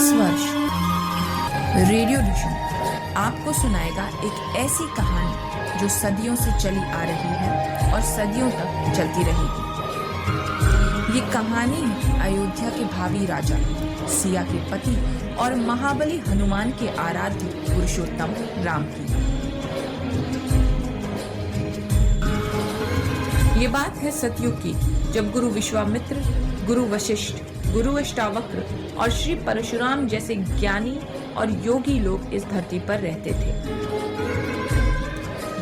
इस वर्ष रेडियो डिशन आपको सुनाएगा एक ऐसी कहानी जो सदियों से चली आ रही है और सदियों तक चलती रहेगी। ये कहानी है अयोध्या के भावी राजा, सिया के पति और महाबली हनुमान के आराध्य पुरुषोत्तम राम की। ये बात है सतयुग की, जब गुरु विश्वामित्र, गुरु वशिष्ठ, गुरु अष्टावक्र और श्री परशुराम जैसे ज्ञानी और योगी लोग इस धरती पर रहते थे।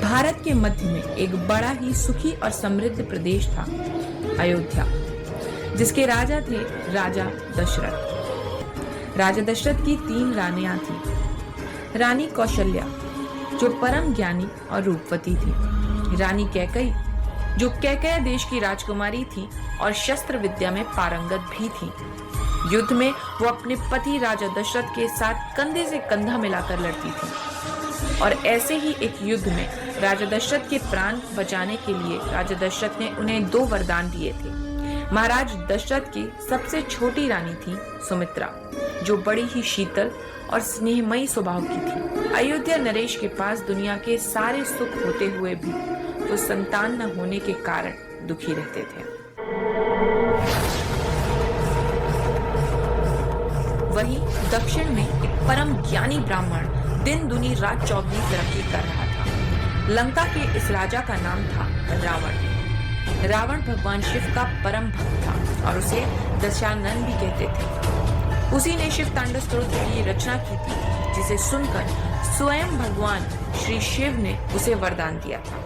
भारत के मध्य में एक बड़ा ही सुखी और समृद्ध प्रदेश था, अयोध्या, जिसके राजा थे राजा दशरथ। राजा दशरथ की 3 रानियां थीं। रानी कौशल्या, जो परम ज्ञानी और रूपवती थी। रानी कैकई, जो कैकया देश की राजकुमारी थी और शस्त्र विद्या में पारंगत भी थी। युद्ध में वो अपने पति राजा दशरथ के साथ कंधे से कंधा मिलाकर लड़ती थी। और ऐसे ही एक युद्ध में राजा दशरथ के प्राण बचाने के लिए राजा दशरथ ने उन्हें 2 वरदान दिए थे। महाराज दशरथ की सबसे छोटी रानी थी सुमित्रा, जो बड़ी ही शीतल और स्नेहमयी स्वभाव की थी। अयोध्या नरेश के पास दुनिया के सारे सुख होते हुए भी वो संतान न होने के कारण दुखी रहते थे। वहीं दक्षिण में एक परम ज्ञानी ब्राह्मण दिन दुनी रात चौगनी तरक्की कर रहा था। लंका के इस राजा का नाम था रावण। रावण भगवान शिव का परम भक्त था और उसे दशानन भी कहते थे। उसी ने शिव तांडव स्तोत्र की रचना की थी, जिसे सुनकर स्वयं भगवान श्री शिव ने उसे वरदान दिया था।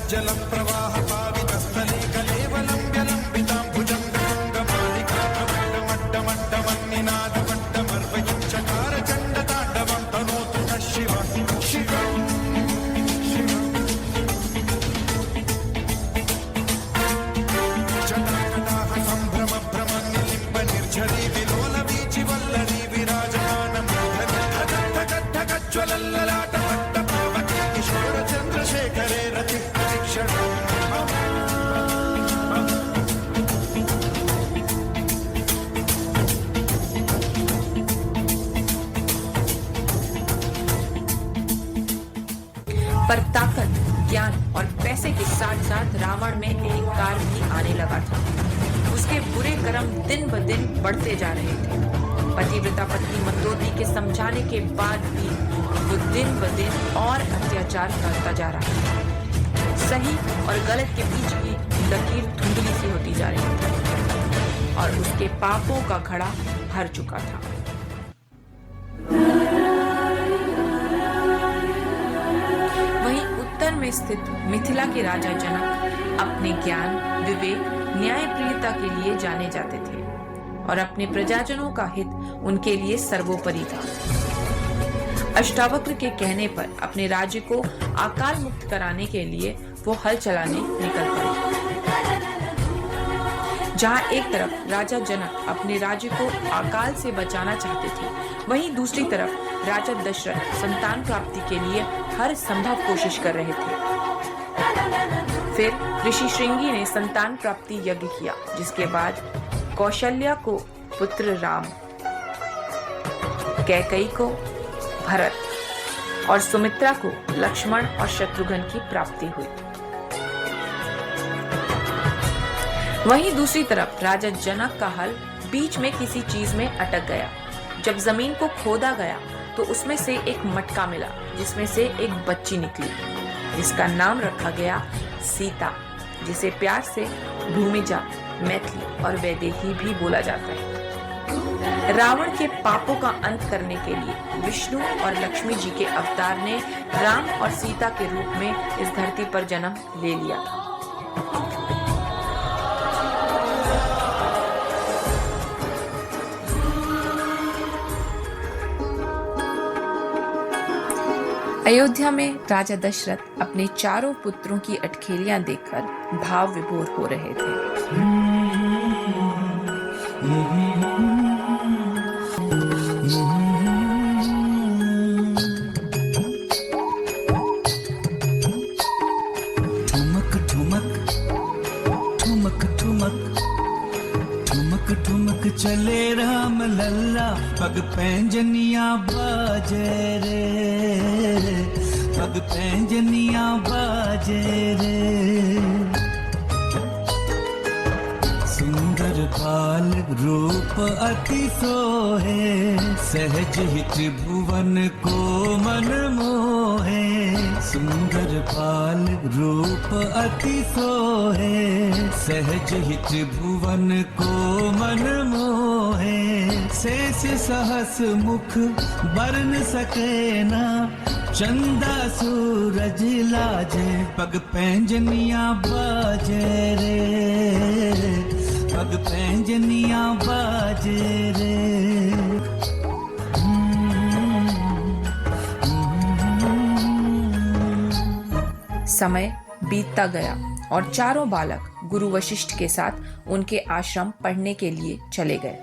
जलम प्रवाह पावितस्थले कलेवलं व्यलंबितां भुजंगमट्टमट्टमन्निनादमट्टमर्वयं चकार चण्डताण्डवं तनोतु नः शिवः शिवम् जटाकटाह सम्भ्रम भ्रमन्निलिम्ब निर्झरी विलोल वीचिवल्लरी विराजमानमूर्धनि धगद्धगद्धगज्ज्वलल्ललाट पट्टपावके किशोर चन्द्रशेखरे रति पर ताकत, ज्ञान और पैसे के साथ साथ रावण में अहंकार भी आने लगा था। उसके बुरे कर्म दिन ब दिन बढ़ते जा रहे थे। पतिव्रता पत्नी मंदोदरी के समझाने के बाद भी वो दिन ब दिन और अत्याचार करता जा रहा था। सही और गलत के बीच की लकीर धुंधली सी होती जा रही थी और उसके पापों का घड़ा भर चुका था। वहीं उत्तर में स्थित मिथिला के राजा जनक अपने ज्ञान, विवेक, न्यायप्रियता के लिए जाने जाते थे और अपने प्रजाजनों का हित उनके लिए सर्वोपरि था। अष्टावक्र के कहने पर अपने राज्य को अकाल मुक्त कराने के लिए वो हल चलाने निकल पड़े। जहां एक तरफ राजा जनक अपने राज्य को अकाल से बचाना चाहते थे, वहीं दूसरी तरफ राजा दशरथ संतान प्राप्ति के लिए हर संभव कोशिश कर रहे थे। फिर ऋषि श्रृंगी ने संतान प्राप्ति यज्ञ किया, जिसके बाद कौशल्या को पुत्र राम, कैकई को भरत और सुमित्रा को लक्ष्मण और शत्रुघ्न की प्राप्ति हुई। वहीं दूसरी तरफ राजा जनक का हल बीच में किसी चीज में अटक गया। जब जमीन को खोदा गया तो उसमें से एक मटका मिला, जिसमें से एक बच्ची निकली, जिसका नाम रखा गया सीता, जिसे प्यार से भूमिजा, मैथिली और वैदेही भी बोला जाता है। रावण के पापों का अंत करने के लिए विष्णु और लक्ष्मी जी के अवतार ने राम और सीता के रूप में इस धरती पर जन्म ले लिया था। अयोध्या में राजा दशरथ अपने चारों पुत्रों की अटखेलियां देखकर भाव विभोर हो रहे थे। ठुमक ठुमक ठुमक ठुमक ठुमक ठुमक चले राम लल्ला, पग पैंजनिया बाजे रे, पग पैंजनिया बाजे रे। सुंदर बाल रूप अति सोहे, सहज ही त्रिभुवन को मन मोहे। सुंदर बाल रूप अति सोहे, सहज ही त्रिभुवन को मन मोहे। शेष सहस मुख बरन सके ना, चंदा सूरज लाजे, पग पैंजनिया बाजे रे, पग पैंजनिया बाजे रे। समय बीतता गया और चारों बालक गुरु वशिष्ठ के साथ उनके आश्रम पढ़ने के लिए चले गए।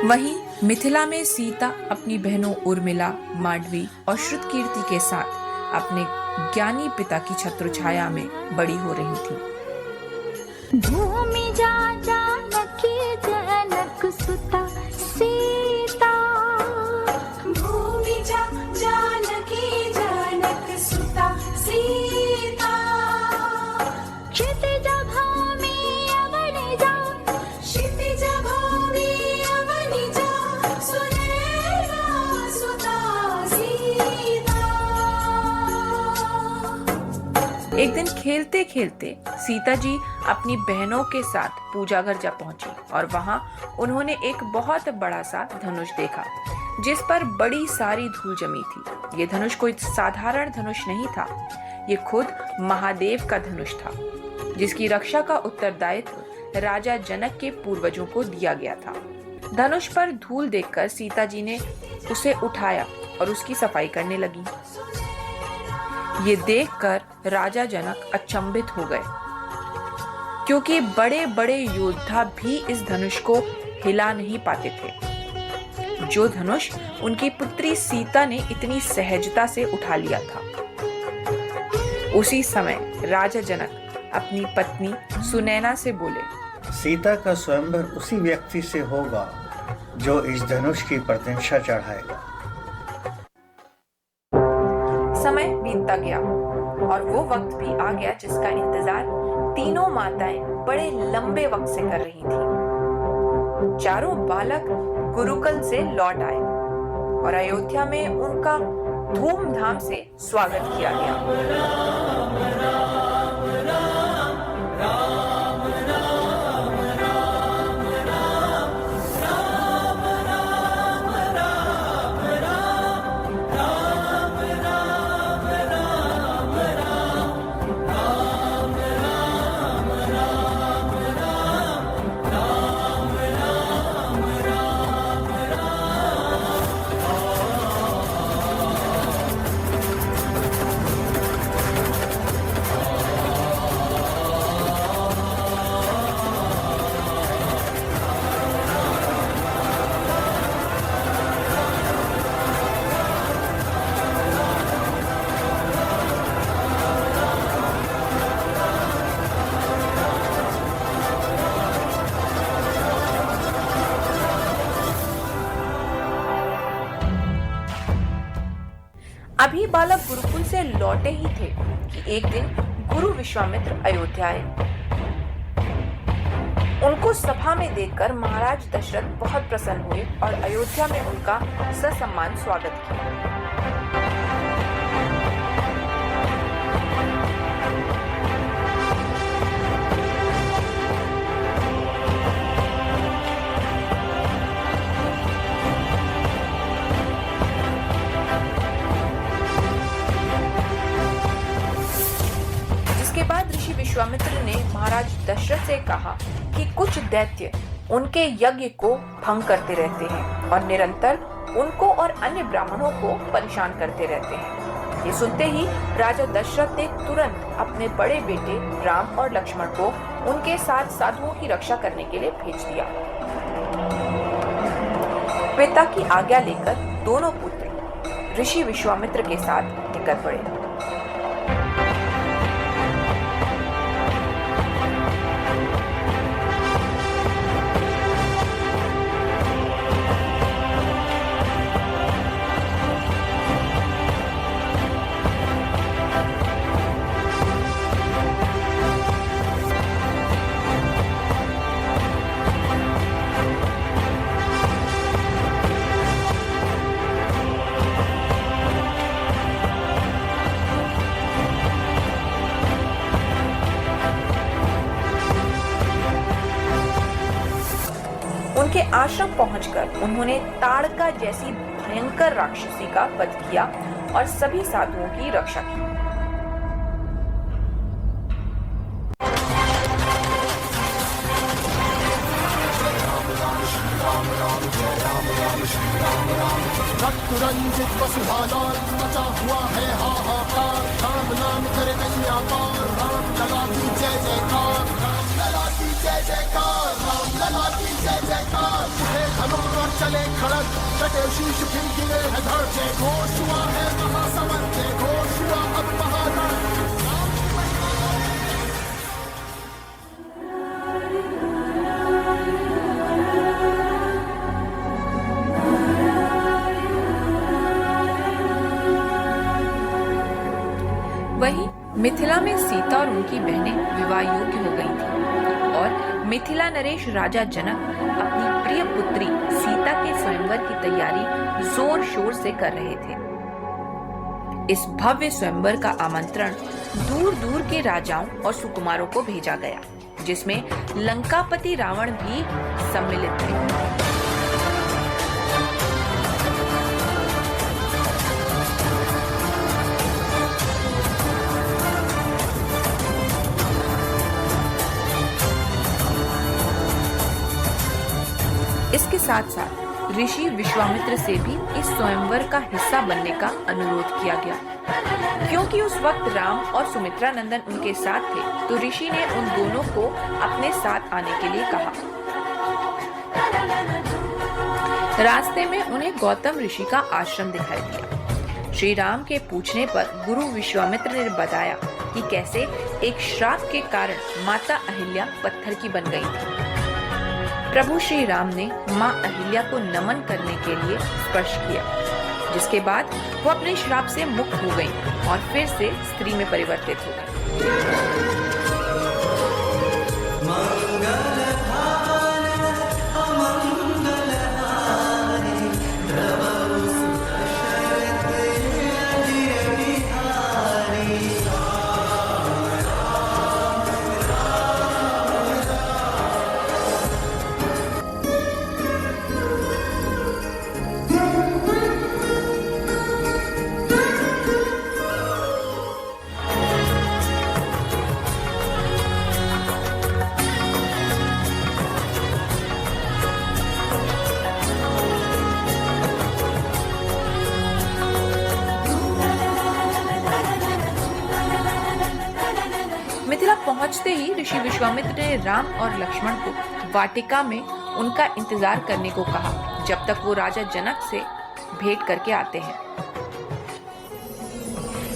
वहीं मिथिला में सीता अपनी बहनों उर्मिला, मांडवी और श्रुतकीर्ति के साथ अपने ज्ञानी पिता की छत्रछाया में बड़ी हो रही थी। भूमि जा जानकी जनक सुता सीता, भूमि जा जानकी जनक सुता सीता। क्षितिज भूमि अवनि जा, क्षितिज भूमि अवनि जा, सुनैना सुता सीता। एक दिन खेलते खेलते सीता जी अपनी बहनों के साथ पूजा घर जा पहुंची और वहां उन्होंने एक बहुत बड़ा सा धनुष देखा, जिस पर बड़ी सारी धूल जमी थी। ये धनुष कोई साधारण धनुष नहीं था, ये खुद महादेव का धनुष था, जिसकी रक्षा का उत्तरदायित्व राजा जनक के पूर्वजों को दिया गया था। धनुष पर धूल देखकर सीता जी ने उसे उठाया और उसकी सफाई करने लगी। ये देखकर राजा जनक अचंभित हो गए, क्योंकि बड़े बड़े योद्धा भी इस धनुष को हिला नहीं पाते थे, जो धनुष उनकी पुत्री सीता ने इतनी सहजता से उठा लिया था। उसी समय राजा जनक अपनी पत्नी सुनैना से बोले, सीता का स्वयंवर उसी व्यक्ति से होगा जो इस धनुष की प्रतिष्ठा चढ़ाएगा। समय बीतता गया और वो वक्त भी आ गया जिसका इंतजार तीनों माताएं बड़े लंबे वक्त से कर रही थीं। चारों बालक गुरुकुल से लौट आए और अयोध्या में उनका धूमधाम से स्वागत किया गया। अभी बालक गुरुकुल से लौटे ही थे कि एक दिन गुरु विश्वामित्र अयोध्या आए। उनको सभा में देखकर महाराज दशरथ बहुत प्रसन्न हुए और अयोध्या में उनका ससम्मान स्वागत किया। विश्वामित्र ने महाराज दशरथ से कहा कि कुछ दैत्य उनके यज्ञ को भंग करते रहते हैं और निरंतर उनको और अन्य ब्राह्मणों को परेशान करते रहते हैं। ये सुनते ही राजा दशरथ ने तुरंत अपने बड़े बेटे राम और लक्ष्मण को उनके साथ साधुओं की रक्षा करने के लिए भेज दिया। पिता की आज्ञा लेकर दोनों पुत्र ऋषि विश्वामित्र के साथ निकल पड़े। उनके आश्रम पहुंचकर उन्होंने ताड़का जैसी भयंकर राक्षसी का वध किया और सभी साधुओं की रक्षा की। रंजित वसुधालाल मचा हुआ है हाहाकार, राम नाम करे कन्या पार, राम लला की जय जयकार, राम लला की जय जयकार, राम लला की जय जयकार। उठे धनुष और चले खड़ग, कटे शीश फिर गिरे है धड़, जय घोष हुआ है महासमर, जय घोष हुआ अब महारण। वहीं मिथिला में सीता और उनकी बहनें विवाह योग्य हो गई थीं और मिथिला नरेश राजा जनक अपनी प्रिय पुत्री सीता के स्वयंवर की तैयारी जोर शोर से कर रहे थे। इस भव्य स्वयंवर का आमंत्रण दूर दूर के राजाओं और सुकुमारों को भेजा गया, जिसमें लंकापति रावण भी सम्मिलित थे। इसके साथ साथ ऋषि विश्वामित्र से भी इस स्वयंवर का हिस्सा बनने का अनुरोध किया गया। क्योंकि उस वक्त राम और सुमित्रा नंदन उनके साथ थे, तो ऋषि ने उन दोनों को अपने साथ आने के लिए कहा। रास्ते में उन्हें गौतम ऋषि का आश्रम दिखाई दिया। श्री राम के पूछने पर गुरु विश्वामित्र ने बताया कि कैसे एक श्राप के कारण माता अहिल्या पत्थर की बन गई थी। प्रभु श्री राम ने मां अहिल्या को नमन करने के लिए स्पर्श किया, जिसके बाद वो अपने श्राप से मुक्त हो गईं और फिर से स्त्री में परिवर्तित हो गईं। मिथिला पहुंचते ही ऋषि विश्वामित्र ने राम और लक्ष्मण को वाटिका में उनका इंतजार करने को कहा, जब तक वो राजा जनक से भेंट करके आते हैं।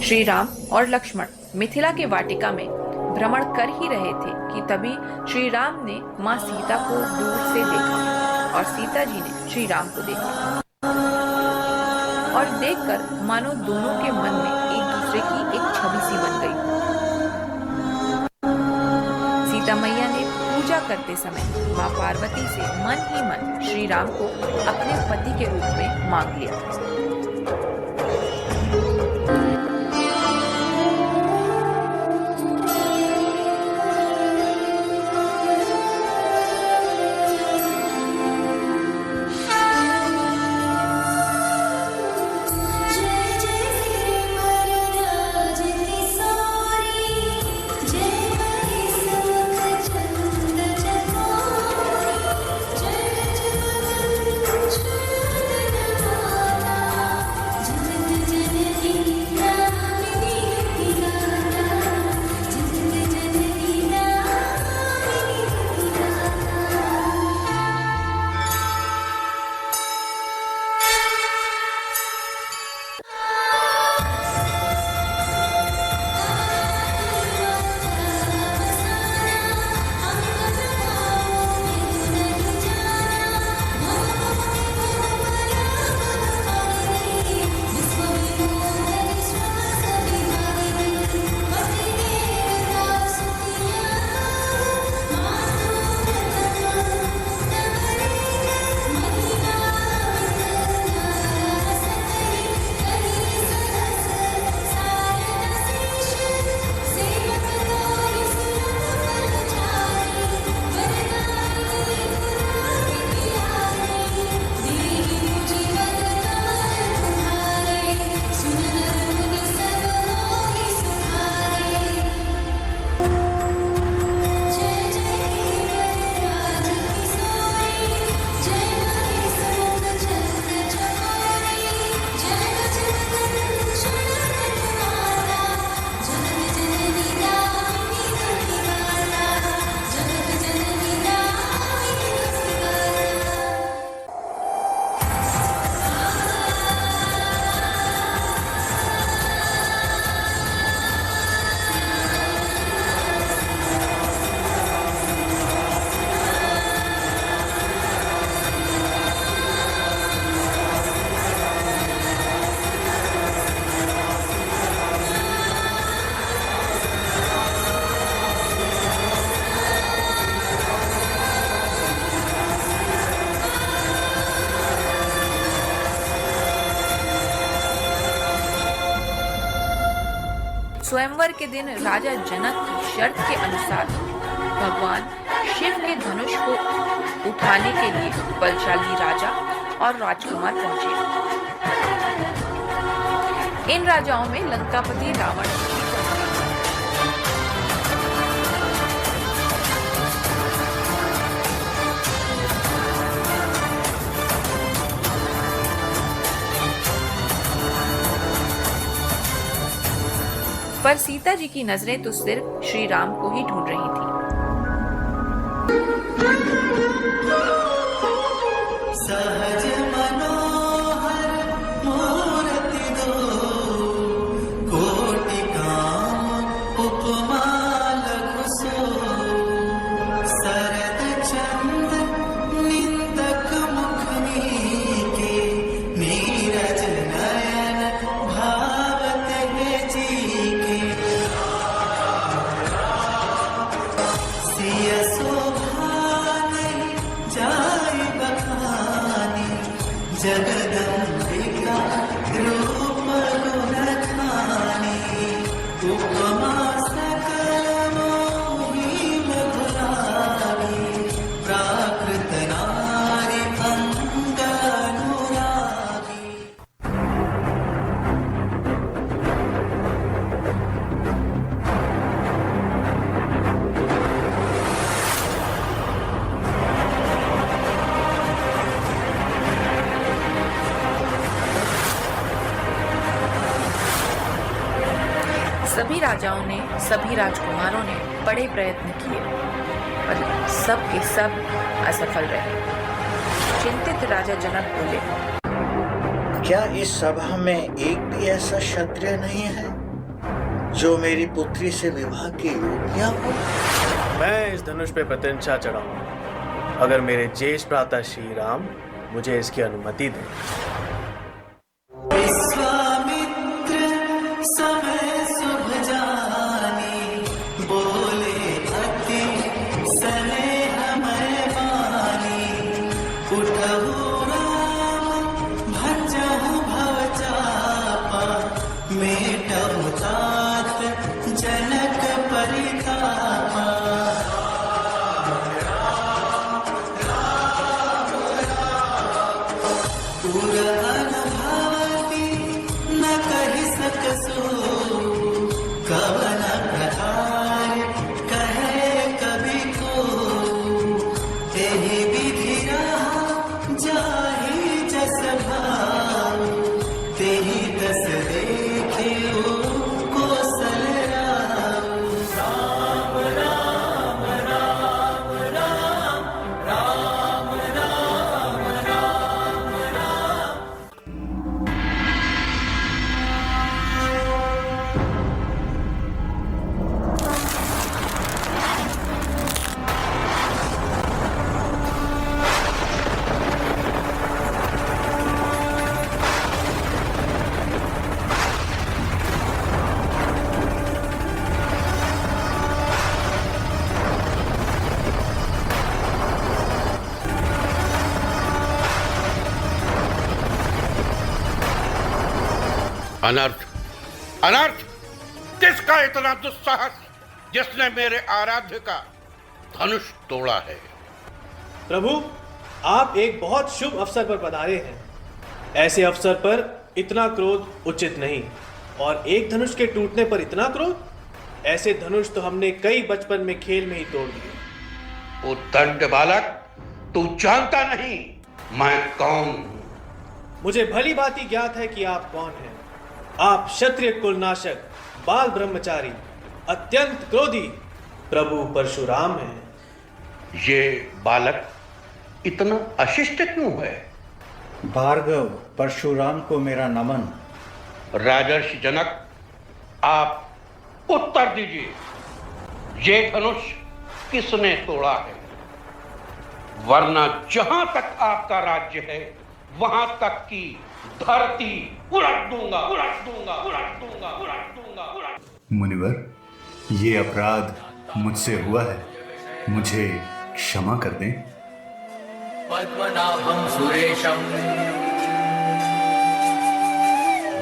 श्री राम और लक्ष्मण मिथिला के वाटिका में भ्रमण कर ही रहे थे कि तभी श्री राम ने मां सीता को दूर से देखा और सीता जी ने श्री राम को देखा और देखकर मानो दोनों के मन में एक दूसरे की एक छवि सी बन गई। सीता मैया ने पूजा करते समय मां पार्वती से मन ही मन श्री राम को अपने पति के रूप में मांग लिया। जय स्वयंवर के दिन राजा जनक की शर्त के अनुसार भगवान शिव के धनुष को उठाने के लिए बलशाली राजा और राजकुमार पहुंचे। इन राजाओं में लंकापति रावण भी पर सीता जी की नजरें तो सिर्फ श्री राम को ही ढूंढ रही थी। सहज मनोहर मूर्ति दो, कोटि काम उपमा लघु सो, शरद चंद निंदक मुख मीके, नीरज नयन भावत है जी के। सिय शोभा नहीं जाय बखानी, जगदम्बिका रूप गुण खानी, उपमा सकल मोहि मधुरानी, प्राकृत नारी अंग अनुरागी। सभी राजाओं ने, सभी राजकुमारों ने बड़े प्रयत्न किए, पर सब के सब असफल रहे। चिंतित राजा जनक बोले, क्या इस सभा में एक भी ऐसा क्षत्रिय नहीं है जो मेरी पुत्री से विवाह के योग्य हो? मैं इस धनुष पे प्रत्यंचा चढ़ाऊंगा अगर मेरे ज्येष्ठ भ्राता श्री राम मुझे इसकी अनुमति दें। विश्वामित्र समय शुभ जानी, बोले अति स्नेह मैं बानी, उठहु राम भजहु भव चापा, मेटहु तात जनक परितापा। पुर अनुभवती न कहि सकसो, कवन प्रकार कहे कवि को, एहि विधि रहा जाहि जस भाव, तेहि दस देखे कौशल राम। अनर्थ, अनर्थ! किसका इतना दुस्साहस जिसने मेरे आराध्य का धनुष तोड़ा है? प्रभु, आप एक बहुत शुभ अवसर पर पधारे हैं। ऐसे अवसर पर इतना क्रोध उचित नहीं, और एक धनुष के टूटने पर इतना क्रोध? ऐसे धनुष तो हमने कई बचपन में खेल में ही तोड़ दिए। उद्दंड बालक, तू जानता नहीं मैं कौन हूं। मुझे भली भांति ज्ञात है कि आप कौन हैं। आप क्षत्रिय कुलनाशक, बाल ब्रह्मचारी, अत्यंत क्रोधी प्रभु परशुराम हैं। ये बालक इतना अशिष्ट क्यों है? भार्गव, परशुराम को मेरा नमन। राजर्षि जनक, आप उत्तर दीजिए, ये धनुष किसने तोड़ा है? वरना जहां तक आपका राज्य है वहां तक की धरती उलट दूंगा, उलट दूंगा, उलट दूंगा, उलट दूंगा, उलट। मुनिवर, ये अपराध मुझसे हुआ है, मुझे क्षमा कर दें। पद्मनाभं सुरेशं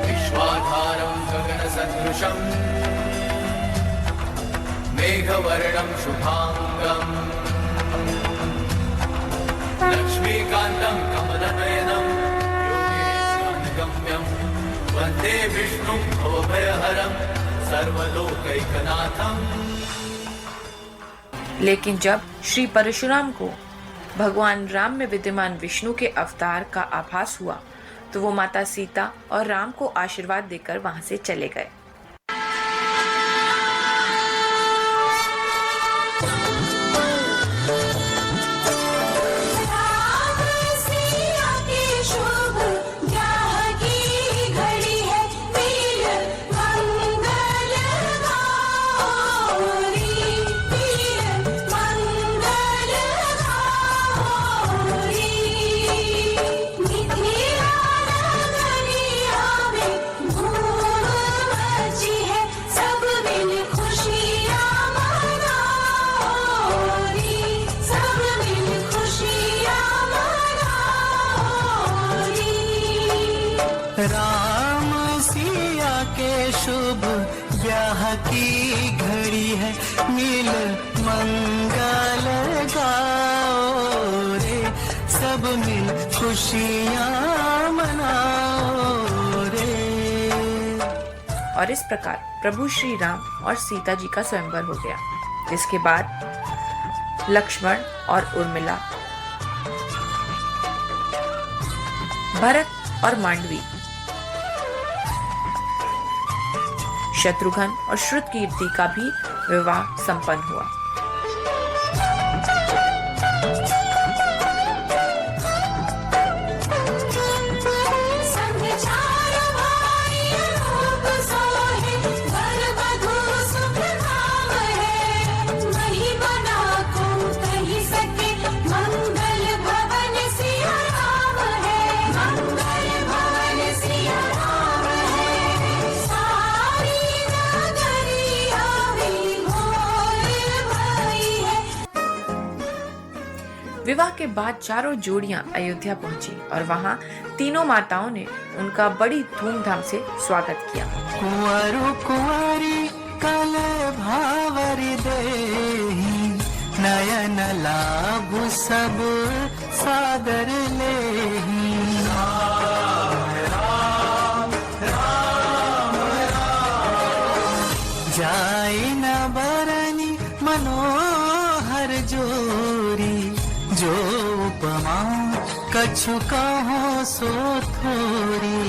विश्वाधारं गगनसदृशं मेघवर्णं शुभाङ्गम् लक्ष्मीकान्तं कमलनयनं योगेशानगम्यं वन्दे विष्णुं भवभयहरं सर्वलोकैकनाथम्। लेकिन जब श्री परशुराम को भगवान राम में विद्यमान विष्णु के अवतार का आभास हुआ तो वो माता सीता और राम को आशीर्वाद देकर वहां से चले गए। राम सिया के शुभ ग्याह की घड़ी है, मिल मंगल गौरी, मिल मंगल गौरी। मिथिला नगरिया में धूम मची है, सब मिल खुशियाँ मनाओरी, सब मिल खुशियाँ मनाओरी। राम सिया के शुभ ब्याह की घड़ी है, मिल मंगल गाओ रे, सब मिल खुशियाँ मनाओ रे। और इस प्रकार प्रभु श्री राम और सीता जी का स्वयंवर हो गया, जिसके बाद लक्ष्मण और उर्मिला, भरत और मांडवी, शत्रुघ्न और श्रुतकीर्ति का भी विवाह संपन्न हुआ। संग चार भाई रूप सोहे, वर वधू सुख धाम है। वही बना को कही सके, मंगल भवन सिया राम है, मंगल भवन सिया राम है। सारी नगरिया में घोर भई है। विवाह के बाद चारों जोड़ियां अयोध्या पहुंची और वहां तीनों माताओं ने उनका बड़ी धूमधाम से स्वागत किया। कुंवरु कुंवरी कल भावरी देहि, नयन लाभ सब सादर लेहि। जाई न बरनी मनोहर जोरी, जो उपमा कछु कहो सो थोरी।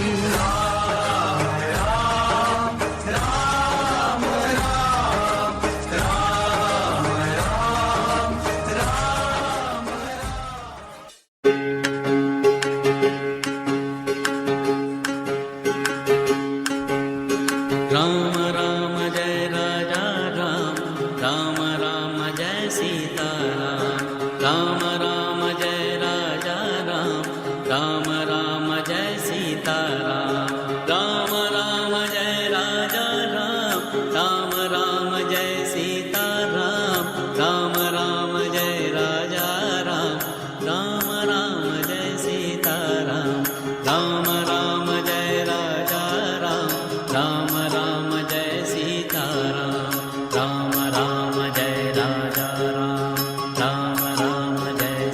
राम राम जय राजा राम, राम राम जय सीता राम, राम राम जय राजा राम, राम राम जय सीता राम, राम राम जय राजा राम, राम राम जय सीता राम, राम राम जय राजा राम, राम राम जय सीता राम, राम राम जय राजा राम, राम राम जय सीता राम, राम राम जय राजा राम, राम राम जय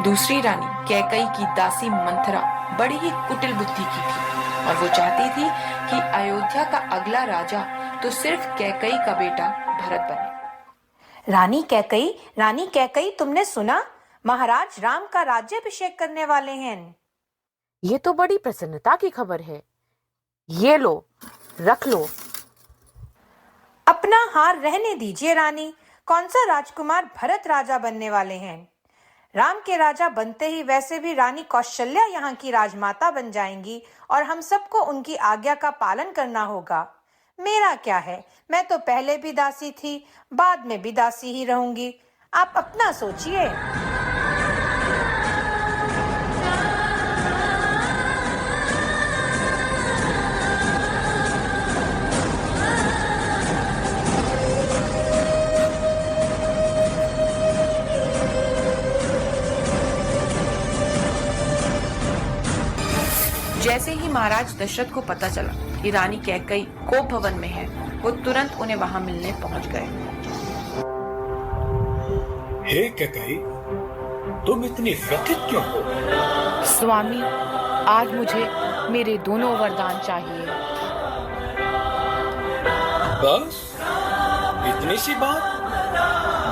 दूसरी रानी कैकई की दासी मंथरा बड़ी ही कुटिल बुद्धि की थी और वो चाहती थी कि अयोध्या का अगला राजा तो सिर्फ कैकई का बेटा भरत बने। रानी कैकई, तुमने सुना? महाराज राम का राज्याभिषेक करने वाले हैं। ये तो बड़ी प्रसन्नता की खबर है। ये लो, रख लो। अपना हार रहने दीजिए रानी। कौन सा राजकुमार भरत राजा बनने वाले हैं? राम के राजा बनते ही वैसे भी रानी कौशल्या यहाँ की राजमाता बन जाएंगी और हम सबको उनकी आज्ञा का पालन करना होगा। मेरा क्या है, मैं तो पहले भी दासी थी, बाद में भी दासी ही रहूंगी। आप अपना सोचिए। जैसे ही महाराज दशरथ को पता चला कि रानी कैकई कोप भवन में है, वो तुरंत उन्हें वहां मिलने पहुंच गए। हे कैकई, तुम इतनी व्यथित क्यों हो? स्वामी, आज मुझे मेरे दोनों वरदान चाहिए। बस इतनी सी बात?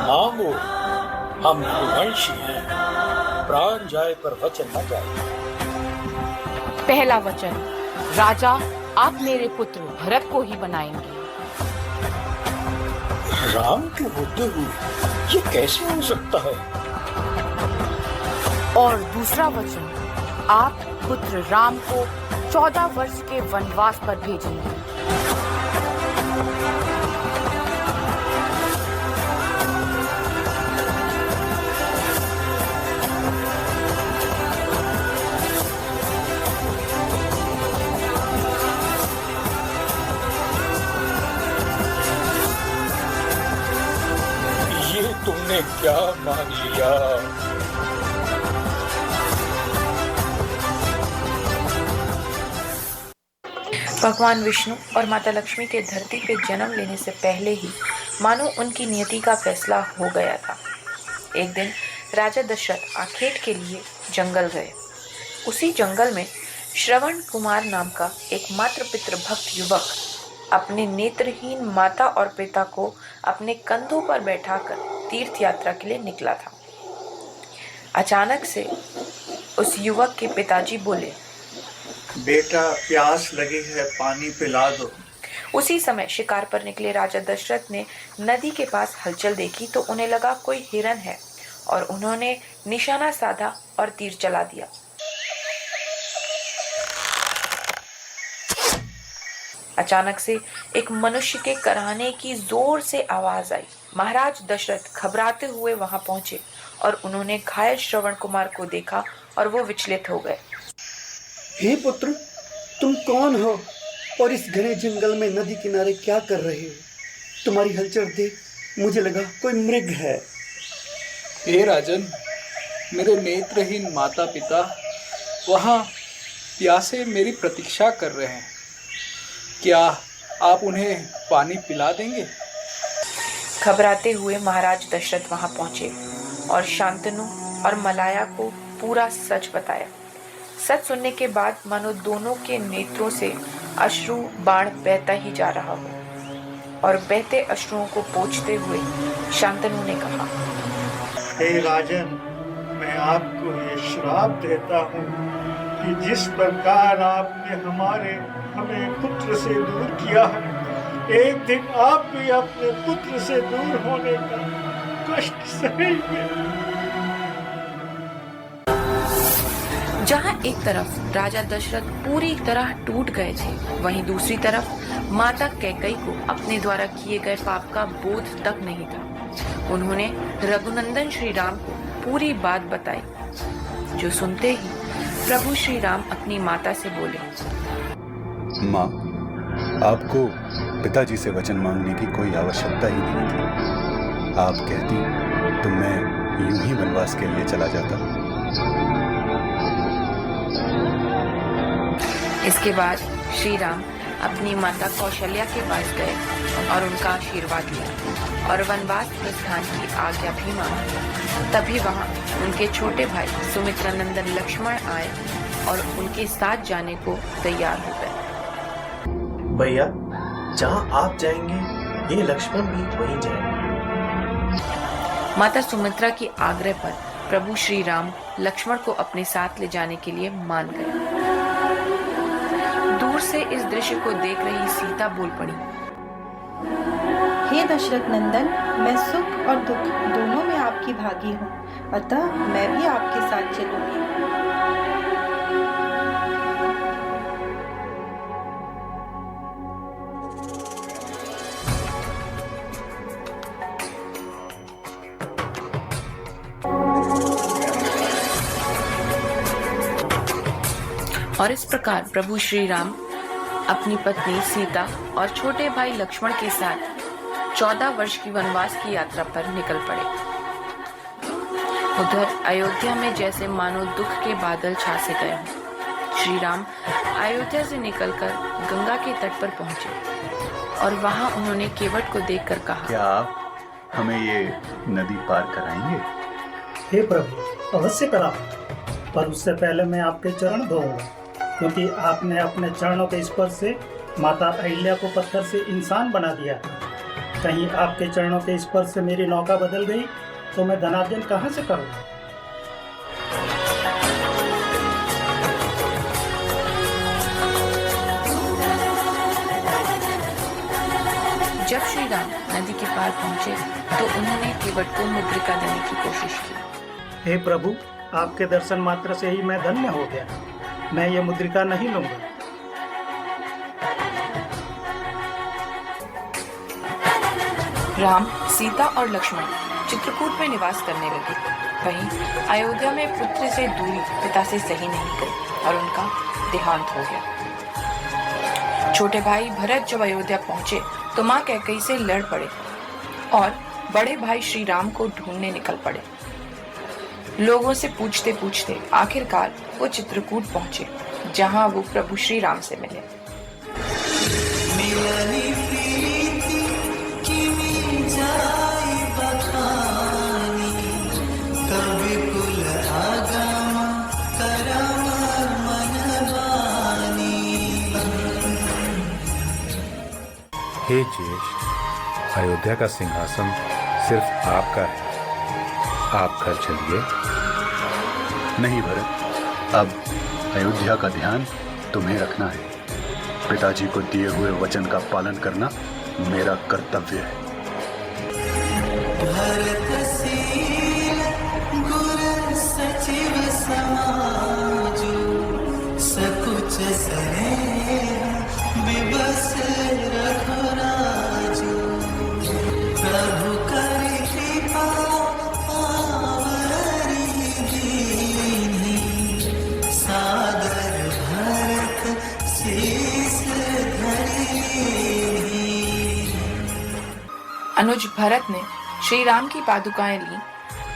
मांगो, हम रघुवंशी हैं, प्राण जाए पर वचन न जाए। पहला वचन, राजा आप मेरे पुत्र भरत को ही बनाएंगे। राम के होते हुए ये कैसे हो सकता है? और दूसरा वचन, आप पुत्र राम को 14 वर्ष के वनवास पर भेजेंगे। तुमने क्या मांग लिया? भगवान विष्णु और माता लक्ष्मी के धरती पे जन्म लेने से पहले ही मानो उनकी नियति का फैसला हो गया था। एक दिन राजा दशरथ आखेट के लिए जंगल गए। उसी जंगल में श्रवण कुमार नाम का एक मात्र पितृभक्त युवक अपने नेत्रहीन माता और पिता को अपने कंधों पर बैठाकर तीर्थ यात्रा के लिए निकला था। अचानक से उस युवक के पिताजी बोले, बेटा प्यास लगी है, पानी पिला दो। उसी समय शिकार पर निकले राजा दशरथ ने नदी के पास हलचल देखी तो उन्हें लगा कोई हिरन है और उन्होंने निशाना साधा और तीर चला दिया। अचानक से एक मनुष्य के कराहने की जोर से आवाज आई। महाराज दशरथ घबराते हुए वहां पहुंचे और उन्होंने घायल श्रवण कुमार को देखा और वो विचलित हो गए। हे पुत्र, तुम कौन हो और इस घने जंगल में नदी किनारे क्या कर रहे हो? तुम्हारी हलचल देख मुझे लगा कोई मृग है। हे राजन, मेरे नेत्रहीन माता पिता वहाँ प्यासे मेरी प्रतीक्षा कर रहे हैं। क्या आप उन्हें पानी पिला देंगे? घबराते हुए महाराज दशरथ वहां पहुंचे और शांतनु और मलाया को पूरा सच बताया। सच सुनने के बाद मानो दोनों के नेत्रों से अश्रु बाण बहता ही जा रहा हो और बहते अश्रुओं को पोंछते हुए शांतनु ने कहा, हे राजन, मैं आपको ये श्राप देता हूँ कि जिस प्रकार आपने हमें पुत्र से दूर किया है, एक दिन आप भी अपने पुत्र से दूर होने का कष्ट सहेंगे। जहाँ एक तरफ राजा दशरथ पूरी तरह टूट गए थे, वहीं दूसरी तरफ माता कैकई को अपने द्वारा किए गए पाप का बोध तक नहीं था। उन्होंने रघुनंदन श्री राम को पूरी बात बताई, जो सुनते ही प्रभु श्री राम अपनी माता से बोले, माँ, आपको पिताजी से वचन मांगने की कोई आवश्यकता ही नहीं थी। आप कहती तो मैं यूं ही वनवास के लिए चला जाता। इसके बाद श्री राम अपनी माता कौशल्या के पास गए और उनका आशीर्वाद लिया और वनवास प्रस्थान की आज्ञा भी मांगी। तभी वहां उनके छोटे भाई सुमित्रा नंदन लक्ष्मण आए और उनके साथ जाने को तैयार हो गए। भैया, जहाँ आप जाएंगे ये लक्ष्मण भी वहीं जाएंगे। माता सुमित्रा की आग्रह पर प्रभु श्री राम लक्ष्मण को अपने साथ ले जाने के लिए मान गए। दूर से इस दृश्य को देख रही सीता बोल पड़ी, हे दशरथ नंदन, मैं सुख और दुख दोनों में आपकी भागी हूँ, अतः मैं भी आपके साथ चलूंगी। और इस प्रकार प्रभु श्री राम अपनी पत्नी सीता और छोटे भाई लक्ष्मण के साथ 14 वर्ष की वनवास की यात्रा पर निकल पड़े। उधर अयोध्या में जैसे मानो दुख के बादल छा से गए हों। श्री राम अयोध्या से निकलकर गंगा के तट पर पहुंचे और वहां उन्होंने केवट को देखकर कहा, क्या आप हमें ये नदी पार कराएंगे? हे प्रभु, अवश्य कराऊं, पर उससे पहले मैं आपके चरण धोऊंगा, क्योंकि आपने अपने चरणों के स्पर्श से माता अहिल्या को पत्थर से इंसान बना दिया। कहीं आपके चरणों के स्पर्श से मेरी नौका बदल गई तो मैं धनार्जन कहाँ से करूँगा? जब श्री राम नदी के पार पहुंचे तो उन्होंने केवट को मुद्रिका देने की कोशिश की। हे प्रभु, आपके दर्शन मात्र से ही मैं धन्य हो गया। मैं ये मुद्रिका नहीं लूंगा। राम, सीता और लक्ष्मण चित्रकूट में निवास करने लगे। वहीं अयोध्या में पुत्र से दूरी पिता से सही नहीं गई और उनका देहांत हो गया। छोटे भाई भरत जब अयोध्या पहुंचे तो मां कैकेयी से लड़ पड़े और बड़े भाई श्री राम को ढूंढने निकल पड़े। लोगों से पूछते पूछते आखिरकार वो चित्रकूट पहुंचे, जहां वो प्रभु श्री राम से मिले। हे ज्येष्ठ, अयोध्या का सिंहासन सिर्फ आपका है, आप घर चलिए। नहीं भरत, अब अयोध्या का ध्यान तुम्हें रखना है। पिताजी को दिए हुए वचन का पालन करना मेरा कर्तव्य है। भरतशील गुर सचिव समाजो, सकुच स्नेह विबस रघुराजो। प्रभु कर कृपा आवरी दीन्ही, सादर भरत शीस धरी। अनुज भरत ने श्री राम की पादुकाएं ली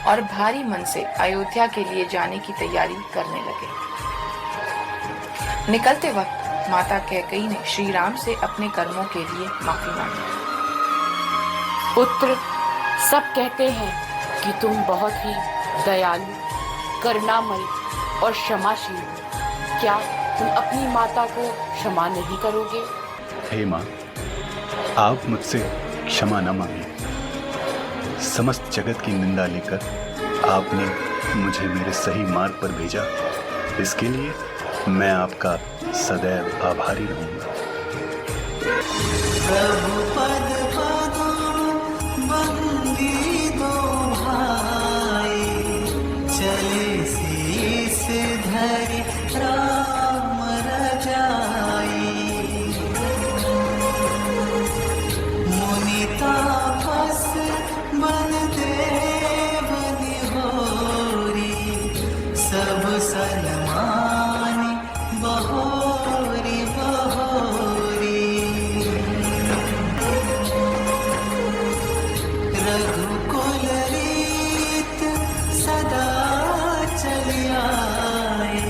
और भारी मन से अयोध्या के लिए जाने की तैयारी करने लगे। निकलते वक्त माता कैकेयी ने श्री राम से अपने कर्मों के लिए माफी मांगी। पुत्र, सब कहते हैं कि तुम बहुत ही दयालु, करुणामयी और क्षमाशील हो। क्या तुम अपनी माता को क्षमा नहीं करोगे? हे माँ, आप मुझसे क्षमा न मांगिए। समस्त जगत की निंदा लेकर आपने मुझे मेरे सही मार्ग पर भेजा, इसके लिए मैं आपका सदैव आभारी रहूंगा। प्रभु पद बंदी दो भाई, चले शीस धरि राम रजाई। मुनि तापस बन देव निहोरी, सब सन्मानी बहोरी बहोरी। रघुकुल रीत सदा चली आए,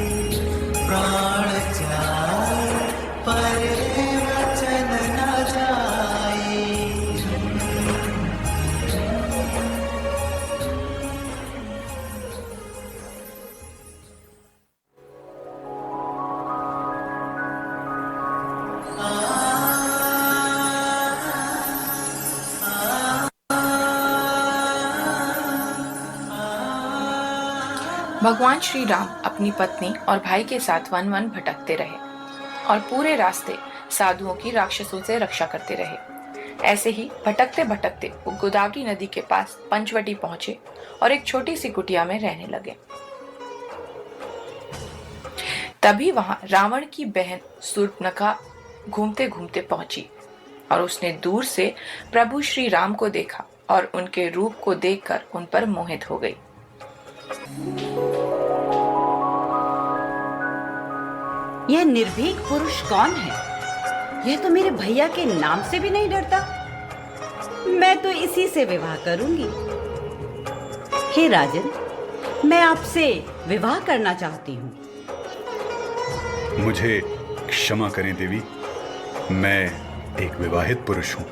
प्राण जाए पर भगवान श्री राम अपनी पत्नी और भाई के साथ वन वन भटकते रहे और पूरे रास्ते साधुओं की राक्षसों से रक्षा करते रहे। ऐसे ही भटकते भटकते वो गोदावरी नदी के पास पंचवटी पहुंचे और एक छोटी सी कुटिया में रहने लगे। तभी वहां रावण की बहन शूर्पणखा घूमते घूमते पहुंची और उसने दूर से प्रभु श्री राम को देखा और उनके रूप को देखकर उन पर मोहित हो गई। यह निर्भीक पुरुष कौन है? यह तो मेरे भैया के नाम से भी नहीं डरता। मैं तो इसी से विवाह करूंगी। हे राजन, मैं आपसे विवाह करना चाहती हूँ। मुझे क्षमा करें देवी, मैं एक विवाहित पुरुष हूँ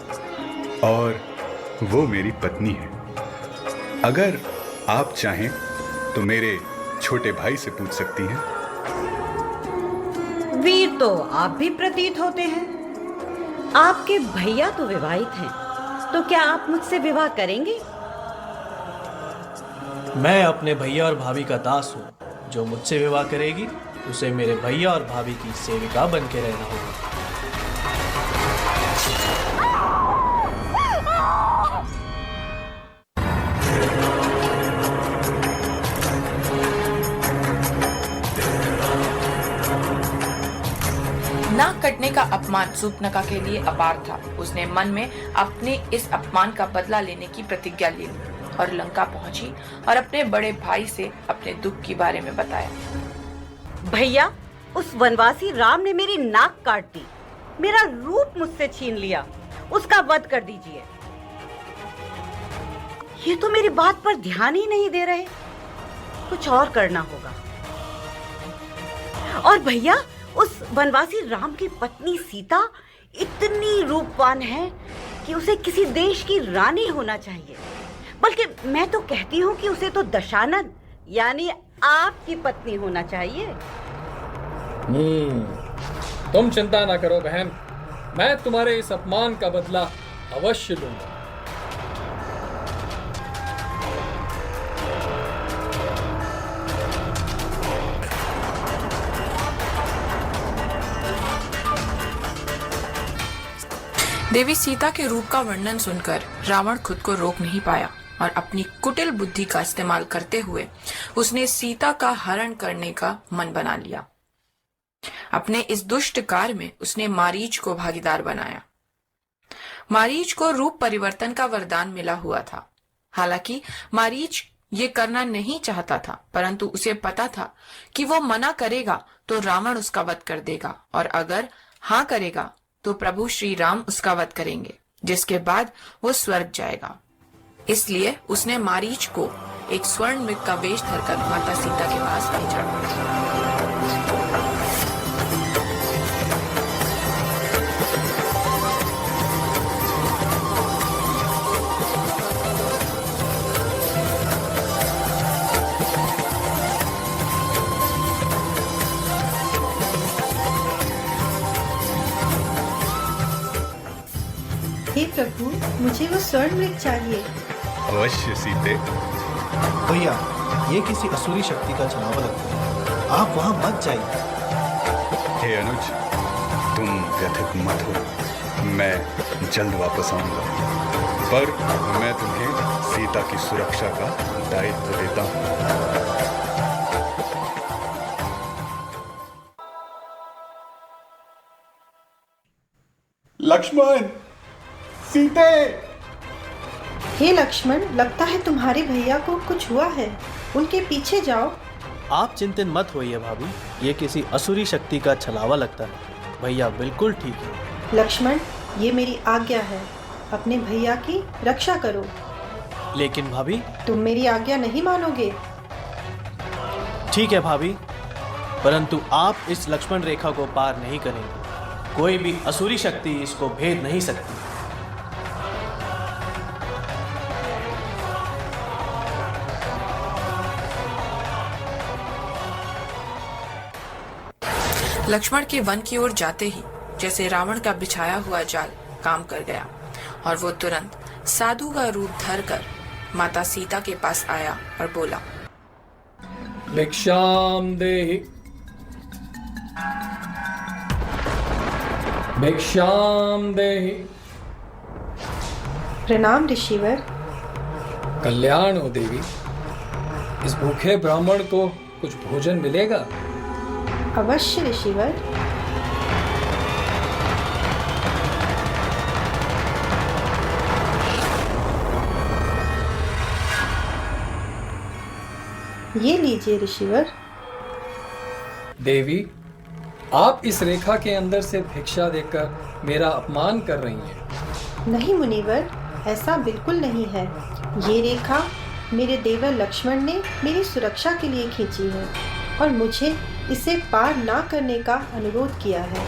और वो मेरी पत्नी है। अगर आप चाहें तो मेरे छोटे भाई से पूछ सकती हैं। वीर तो आप भी प्रतीत होते हैं। आपके भैया तो विवाहित हैं, तो क्या आप मुझसे विवाह करेंगे? मैं अपने भैया और भाभी का दास हूँ। जो मुझसे विवाह करेगी उसे मेरे भैया और भाभी की सेविका बन के रहना होगा। नाक कटने का अपमान शूर्पणखा के लिए अपार था। उसने मन में अपने इस अपमान का बदला लेने की प्रतिज्ञा ली और लंका पहुंची और अपने बड़े भाई से अपने दुख के बारे में बताया। भैया, उस वनवासी राम ने मेरी नाक काट दी, मेरा रूप मुझसे छीन लिया, उसका वध कर दीजिए। ये तो मेरी बात पर ध्यान ही नहीं दे रहे। कुछ और करना होगा। और भैया, उस वनवासी राम की पत्नी सीता इतनी रूपवान है कि उसे किसी देश की रानी होना चाहिए। बल्कि मैं तो कहती हूँ कि उसे तो दशानन यानी आपकी पत्नी होना चाहिए। तुम चिंता ना करो बहन, मैं तुम्हारे इस अपमान का बदला अवश्य लूंगा। देवी सीता के रूप का वर्णन सुनकर रावण खुद को रोक नहीं पाया और अपनी कुटिल बुद्धि का इस्तेमाल करते हुए उसने सीता का हरण करने का मन बना लिया। अपने इस दुष्ट कार्य में उसने मारीच को भागीदार बनाया। मारीच को रूप परिवर्तन का वरदान मिला हुआ था। हालांकि मारीच ये करना नहीं चाहता था, परंतु उसे पता था कि वो मना करेगा तो रावण उसका वध कर देगा और अगर हाँ करेगा तो प्रभु श्री राम उसका वध करेंगे, जिसके बाद वो स्वर्ग जाएगा। इसलिए उसने मारीच को एक स्वर्ण मृग का वेश धरकर माता सीता के पास भेजा। हे प्रभु, मुझे वो स्वर्ण मृग चाहिए। अवश्य सीते। भैया, ये किसी असुरी शक्ति का छलावा लगता है। आप वहां मत जाइए। हे अनुज, तुम व्यथित मत हो, मैं जल्द वापस आऊंगा, पर मैं तुम्हें सीता की सुरक्षा का दायित्व देता हूँ। लक्ष्मण, सीते। हे लक्ष्मण, लगता है तुम्हारे भैया को कुछ हुआ है। उनके पीछे जाओ। आप चिंतित मत होइए भाभी, ये किसी असुरी शक्ति का छलावा लगता है। भैया बिल्कुल ठीक है। लक्ष्मण, ये मेरी आज्ञा है, अपने भैया की रक्षा करो। लेकिन भाभी, तुम मेरी आज्ञा नहीं मानोगे। ठीक है भाभी, परंतु आप इस लक्ष्मण रेखा को पार नहीं करेंगे। कोई भी असुरी शक्ति इसको भेद नहीं सकती। लक्ष्मण के वन की ओर जाते ही जैसे रावण का बिछाया हुआ जाल काम कर गया और वो तुरंत साधु का रूप धरकर माता सीता के पास आया और बोला, भिक्षाम देहि भिक्षाम देहि। प्रणाम ऋषिवर। कल्याण हो देवी। इस भूखे ब्राह्मण को कुछ भोजन मिलेगा? अवश्य ऋषिवर। ये लीजिए ऋषिवर। देवी, आप इस रेखा के अंदर से भिक्षा देकर मेरा अपमान कर रही हैं। नहीं मुनिवर, ऐसा बिल्कुल नहीं है। ये रेखा मेरे देवर लक्ष्मण ने मेरी सुरक्षा के लिए खींची है और मुझे इसे पार ना करने का अनुरोध किया है।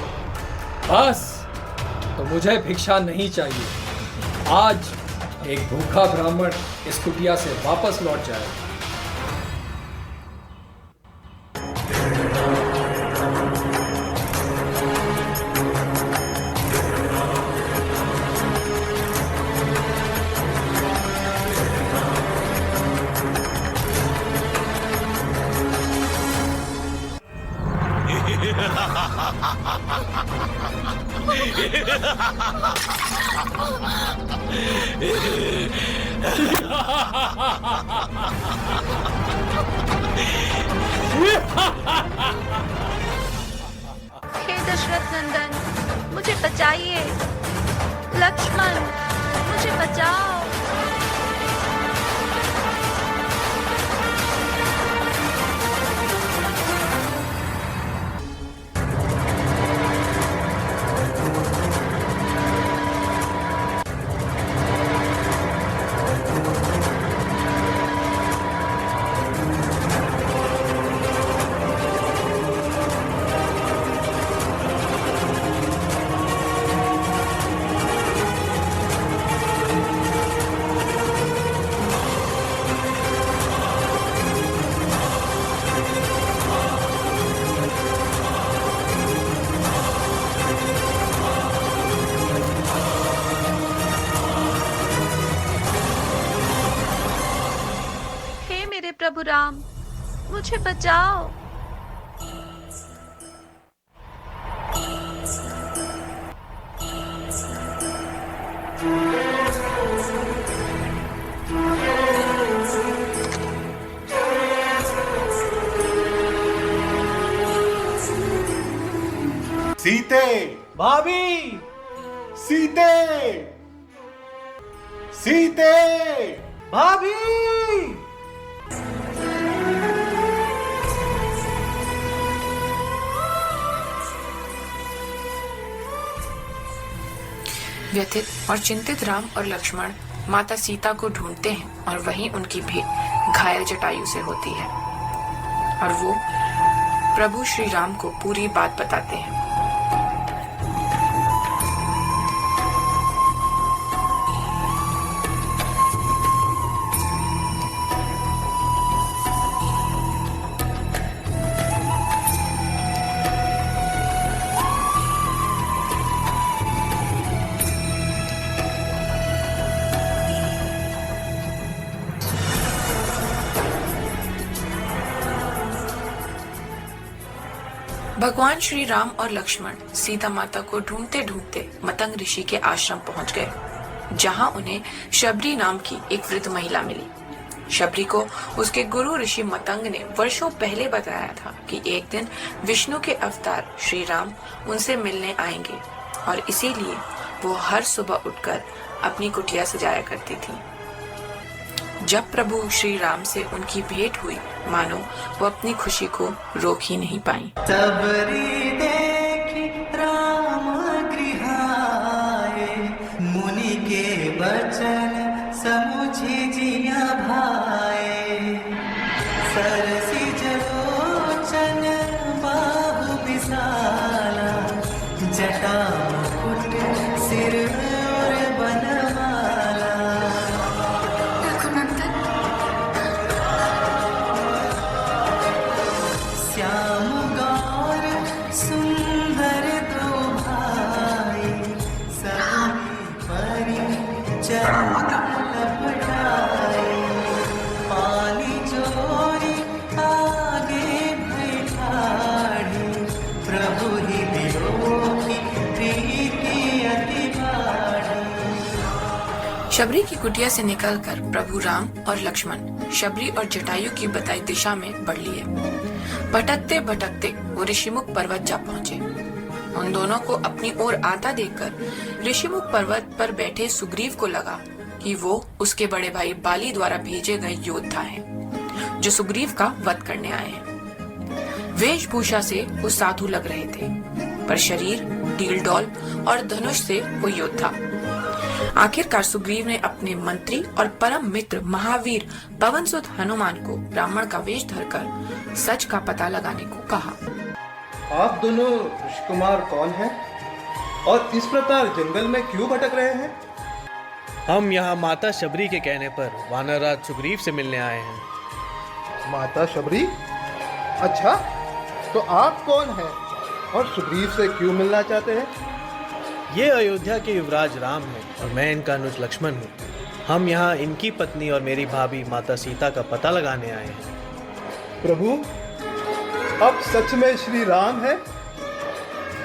बस, तो मुझे भिक्षा नहीं चाहिए। आज एक भूखा ब्राह्मण इस कुटिया से वापस लौट जाएगा। हे दशरथ नंदन, मुझे बचाइए। लक्ष्मण, मुझे बचाओ। प्रभु राम, मुझे बचाओ। सीते, भाभी, सीते, सीते, भाभी। व्यथित और चिंतित राम और लक्ष्मण माता सीता को ढूंढते हैं और वहीं उनकी भेंट घायल जटायु से होती है और वो प्रभु श्री राम को पूरी बात बताते हैं। भगवान श्री राम और लक्ष्मण सीता माता को ढूंढते ढूंढते मतंग ऋषि के आश्रम पहुंच गए, जहां उन्हें शबरी नाम की एक वृद्ध महिला मिली। शबरी को उसके गुरु ऋषि मतंग ने वर्षों पहले बताया था कि एक दिन विष्णु के अवतार श्री राम उनसे मिलने आएंगे और इसीलिए वो हर सुबह उठकर अपनी कुटिया सजाया करती थी। जब प्रभु श्री राम से उनकी भेंट हुई, मानो वो अपनी खुशी को रोक ही नहीं पाई। सबरी देखी राम गृहाए, मुनि के बचन समुझी जिया भाए। सरसी जलोचन बाहु विशाला, जटा मुकुट सिर और बनमाला। श्याम गौर सुंदर दो भाई, सभी परिचय लपटाए। पानी जोरी शबरी की कुटिया से निकलकर प्रभु राम और लक्ष्मण शबरी और जटायु की बताई दिशा में बढ़ लिए। भटकते भटकते वो ऋषिमुख पर्वत जा पहुंचे। उन दोनों को अपनी ओर आता देखकर ऋषिमुख पर्वत पर बैठे सुग्रीव को लगा कि वो उसके बड़े भाई बाली द्वारा भेजे गए योद्धा हैं, जो सुग्रीव का वध करने आए हैं। वेशभूषा से वो साधु लग रहे थे, पर शरीर ढील डौल और धनुष से वो योद्धा। आखिरकार सुग्रीव ने अपने मंत्री और परम मित्र महावीर पवनसुत हनुमान को ब्राह्मण का वेश धरकर सच का पता लगाने को कहा। आप दोनों ऋषिकुमार कौन हैं और इस प्रकार जंगल में क्यों भटक रहे हैं? हम यहाँ माता शबरी के कहने पर वानरराज सुग्रीव से मिलने आए हैं। माता शबरी? अच्छा, तो आप कौन हैं और सुग्रीव से क्यों मिलना चाहते हैं? ये अयोध्या के युवराज राम हैं और मैं इनका अनुज लक्ष्मण हूँ। हम यहाँ इनकी पत्नी और मेरी भाभी माता सीता का पता लगाने आए हैं। प्रभु, अब सच में श्री राम है?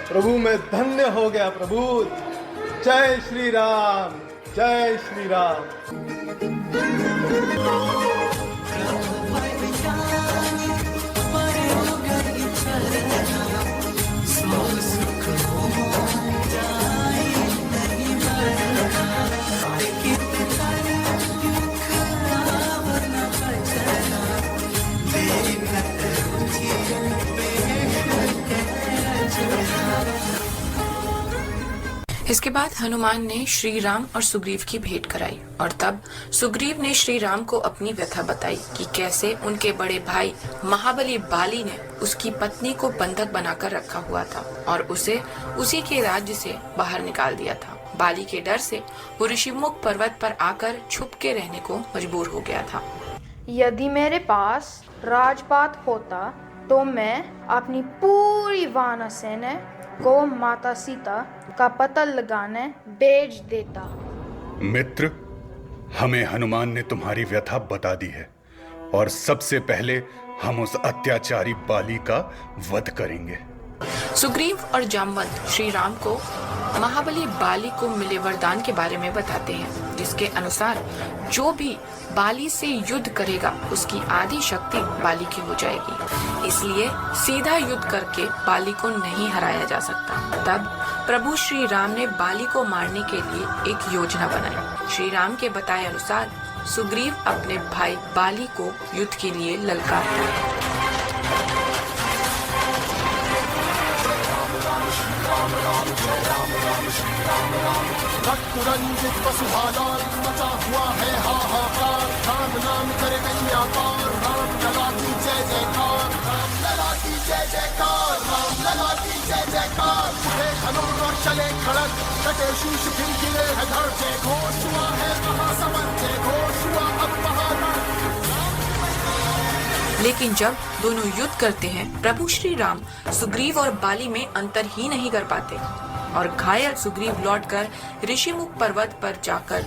प्रभु, मैं धन्य हो गया प्रभु। जय श्री राम, जय श्री राम। इसके बाद हनुमान ने श्री राम और सुग्रीव की भेंट कराई और तब सुग्रीव ने श्री राम को अपनी व्यथा बताई कि कैसे उनके बड़े भाई महाबली बाली ने उसकी पत्नी को बंधक बनाकर रखा हुआ था और उसे उसी के राज्य से बाहर निकाल दिया था। बाली के डर से वो ऋषिमुख पर्वत पर आकर छुप के रहने को मजबूर हो गया था। यदि मेरे पास राजपाट होता तो मैं अपनी पूरी वानर सेना को माता सीता का पता लगाने भेज देता। मित्र, हमें हनुमान ने तुम्हारी व्यथा बता दी है और सबसे पहले हम उस अत्याचारी बाली का वध करेंगे। सुग्रीव और जामवंत श्री राम को महाबली बाली को मिले वरदान के बारे में बताते हैं, जिसके अनुसार जो भी बाली से युद्ध करेगा उसकी आधी शक्ति बाली की हो जाएगी, इसलिए सीधा युद्ध करके बाली को नहीं हराया जा सकता। तब प्रभु श्री राम ने बाली को मारने के लिए एक योजना बनाई। श्री राम के बताए अनुसार सुग्रीव अपने भाई बाली को युद्ध के लिए ललकारता है। रंजित पशुभालाल मचा हुआ है हाहाकार, राम नाम करे कन्या पार, राम लला की जय जयकार, राम लला की जय जयकार, राम लला की जय जयकार। उठे धनुष और चले खड़ग, कटे शीश फिर गिरे है धड़, जय घोष हुआ है महासमर, जय घोष हुआ अब महारण। लेकिन जब दोनों युद्ध करते हैं, प्रभु श्री राम सुग्रीव और बाली में अंतर ही नहीं कर पाते और घायल सुग्रीव लौटकर ऋषिमुख पर्वत पर जाकर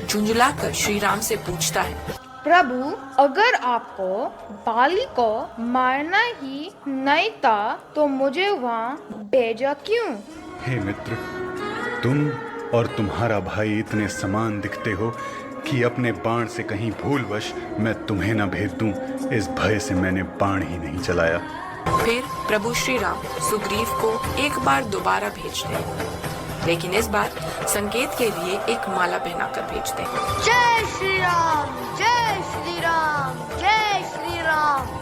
झुंझलाकर श्री राम से पूछता है, प्रभु, अगर आपको बाली को मारना ही नहीं था तो मुझे वहाँ भेजा क्यों? हे मित्र, तुम और तुम्हारा भाई इतने समान दिखते हो कि अपने बाण से कहीं भूलवश मैं तुम्हें न भेज दूं, इस भय से मैंने बाण ही नहीं चलाया। फिर प्रभु श्री राम सुग्रीव को एक बार दोबारा भेजते हैं, लेकिन इस बार संकेत के लिए एक माला पहनाकर भेजते हैं। जय श्री राम, जय श्री राम, जय श्री राम।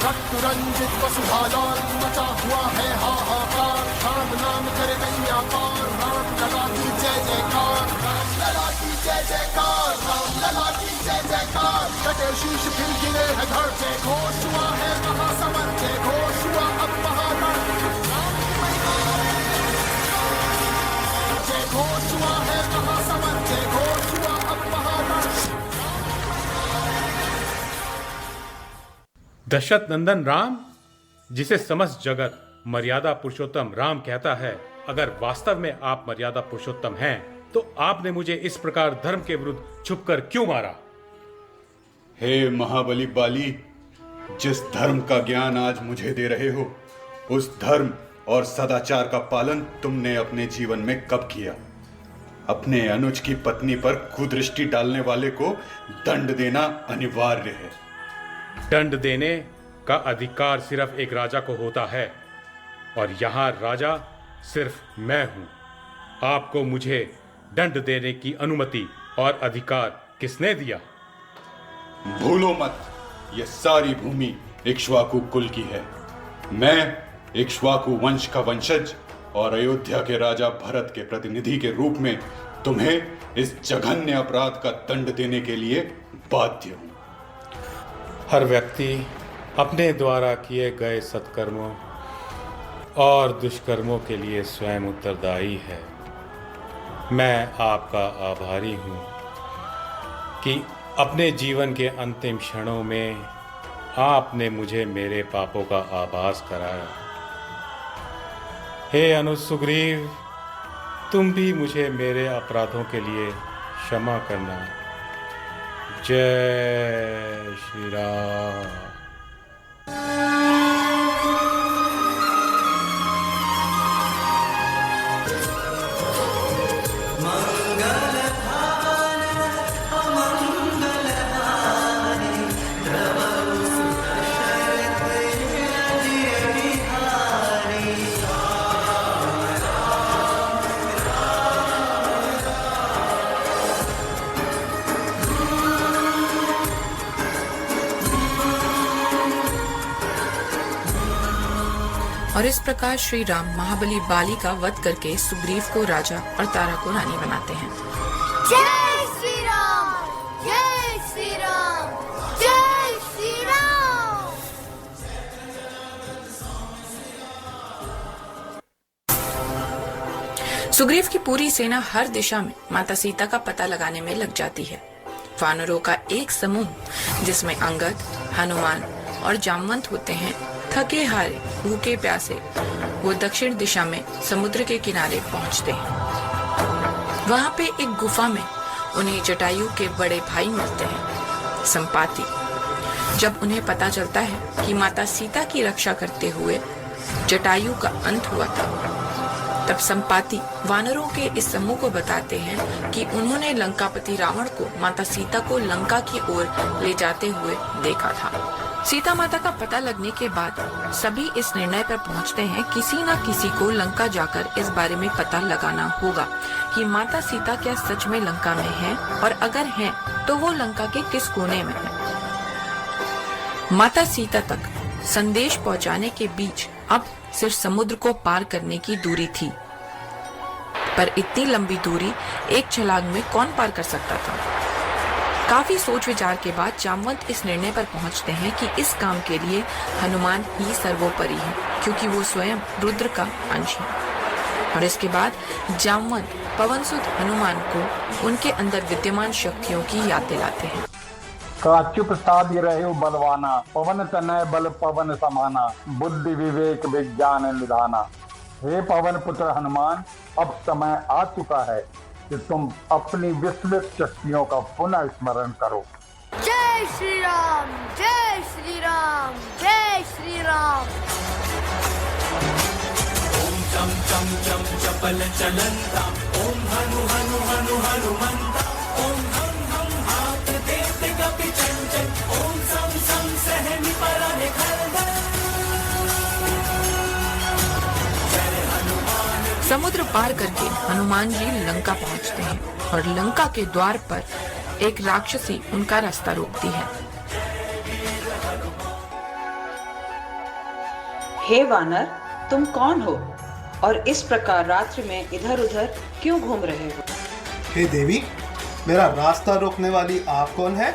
रक्त रंजित पशुभालाल मचा हुआ है हाहाकार, राम नाम करे कन्या पार, राम लला की जय जयकार, राम लला की जय जयकार, राम लला की जय जयकार। कटे शीश फिर गिरे है धड़, जय घोष हुआ है महासमर, जय घोष हुआ अब महारण। जय घोष हुआ है महासमर, जय घोष हुआ अब महारण। दशरथ नंदन राम, जिसे समस्त जगत मर्यादा पुरुषोत्तम राम कहता है, अगर वास्तव में आप मर्यादा पुरुषोत्तम हैं, तो आपने मुझे इस प्रकार धर्म के विरुद्ध छुपकर क्यों मारा? हे महाबली बाली, जिस धर्म का ज्ञान आज मुझे दे रहे हो, उस धर्म और सदाचार का पालन तुमने अपने जीवन में कब किया? अपने अनुज की पत्नी पर कुदृष्टि डालने वाले को दंड देना अनिवार्य है। दंड देने का अधिकार सिर्फ एक राजा को होता है, और यहाँ राजा सिर्फ मैं हूं। आपको मुझे दंड देने की अनुमति और अधिकार किसने दिया? भूलो मत, यह सारी भूमि इक्ष्वाकु कुल की है। मैं इक्ष्वाकु वंश का वंशज और अयोध्या के राजा भरत के प्रतिनिधि के रूप में तुम्हें इस जघन्य अपराध का दंड देने के लिए बाध्य हूं। हर व्यक्ति अपने द्वारा किए गए सत्कर्मों और दुष्कर्मों के लिए स्वयं उत्तरदायी है। मैं आपका आभारी हूं कि अपने जीवन के अंतिम क्षणों में आपने मुझे मेरे पापों का आभास कराया। हे अनुज सुग्रीव, तुम भी मुझे मेरे अपराधों के लिए क्षमा करना। जय श्री राम। और इस प्रकार श्री राम महाबली बाली का वध करके सुग्रीव को राजा और तारा को रानी बनाते हैं। जय श्री राम, जय श्री राम, जय श्री राम। सुग्रीव की पूरी सेना हर दिशा में माता सीता का पता लगाने में लग जाती है। वानरों का एक समूह जिसमें अंगद, हनुमान और जामवंत होते हैं, थके हारे भूखे प्यासे वो दक्षिण दिशा में समुद्र के किनारे पहुंचते हैं। वहां पे एक गुफा में उन्हें जटायु के बड़े भाई मिलते हैं, संपाति। जब उन्हें पता चलता है कि माता सीता की रक्षा करते हुए जटायु का अंत हुआ था, तब संपाति वानरों के इस समूह को बताते हैं कि उन्होंने लंकापति रावण को माता सीता को लंका की ओर ले जाते हुए देखा था। सीता माता का पता लगने के बाद सभी इस निर्णय पर पहुंचते हैं किसी न किसी को लंका जाकर इस बारे में पता लगाना होगा कि माता सीता क्या सच में लंका में है, और अगर हैं तो वो लंका के किस कोने में है। माता सीता तक संदेश पहुंचाने के बीच अब सिर्फ समुद्र को पार करने की दूरी थी, पर इतनी लंबी दूरी एक छलांग में कौन पार कर सकता था। काफी सोच विचार के बाद जामवंत इस निर्णय पर पहुंचते हैं कि इस काम के लिए हनुमान ही सर्वोपरि है, क्योंकि वो स्वयं रुद्र का अंश है। और इसके बाद जामवंत पवनसुत हनुमान को उनके अंदर विद्यमान शक्तियों की याद दिलाते हैं। का चुप साध्य रहे बलवाना, पवन तनय बल पवन समाना, बुद्धि विवेक विज्ञान निधाना। हे पवन पुत्र हनुमान, अब समय आ चुका है कि तुम अपनी विस्मृत शक्तियों का पुनः स्मरण करो। जय श्री राम, जय श्री राम, जय श्री राम। ओम चम चम चम चपल चलंता, ओम हनु हनु हनु हनुमंता, ओम हम हम हाथ देते कपि चंचल, ओम सम सम सहनि परहि खलदल। समुद्र पार करके हनुमान जी लंका पहुंचते हैं और लंका के द्वार पर एक राक्षसी उनका रास्ता रोकती है। हे वानर, तुम कौन हो और इस प्रकार रात्रि में इधर उधर क्यों घूम रहे हो? हे देवी, मेरा रास्ता रोकने वाली आप कौन है?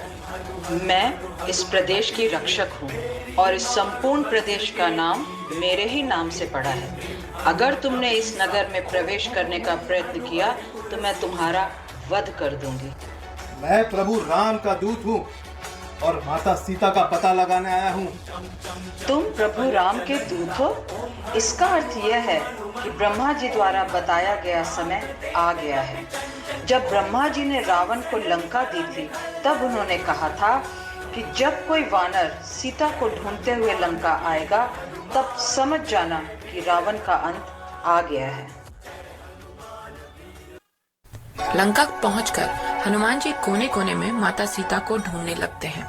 मैं इस प्रदेश की रक्षक हूँ और इस संपूर्ण प्रदेश का नाम मेरे ही नाम से पड़ा है। अगर तुमने इस नगर में प्रवेश करने का प्रयत्न किया तो मैं तुम्हारा वध कर दूंगी। मैं प्रभु राम का दूत हूँ और माता सीता का पता लगाने आया हूँ। तुम प्रभु राम के दूत हो? इसका अर्थ यह है कि ब्रह्मा जी द्वारा बताया गया समय आ गया है। जब ब्रह्मा जी ने रावण को लंका दी थी, तब उन्होंने कहा था कि जब कोई वानर सीता को ढूंढते हुए लंका आएगा तब समझ जाना कि रावण का अंत आ गया है। लंका पहुंचकर हनुमान जी कोने कोने में माता सीता को ढूंढने लगते हैं।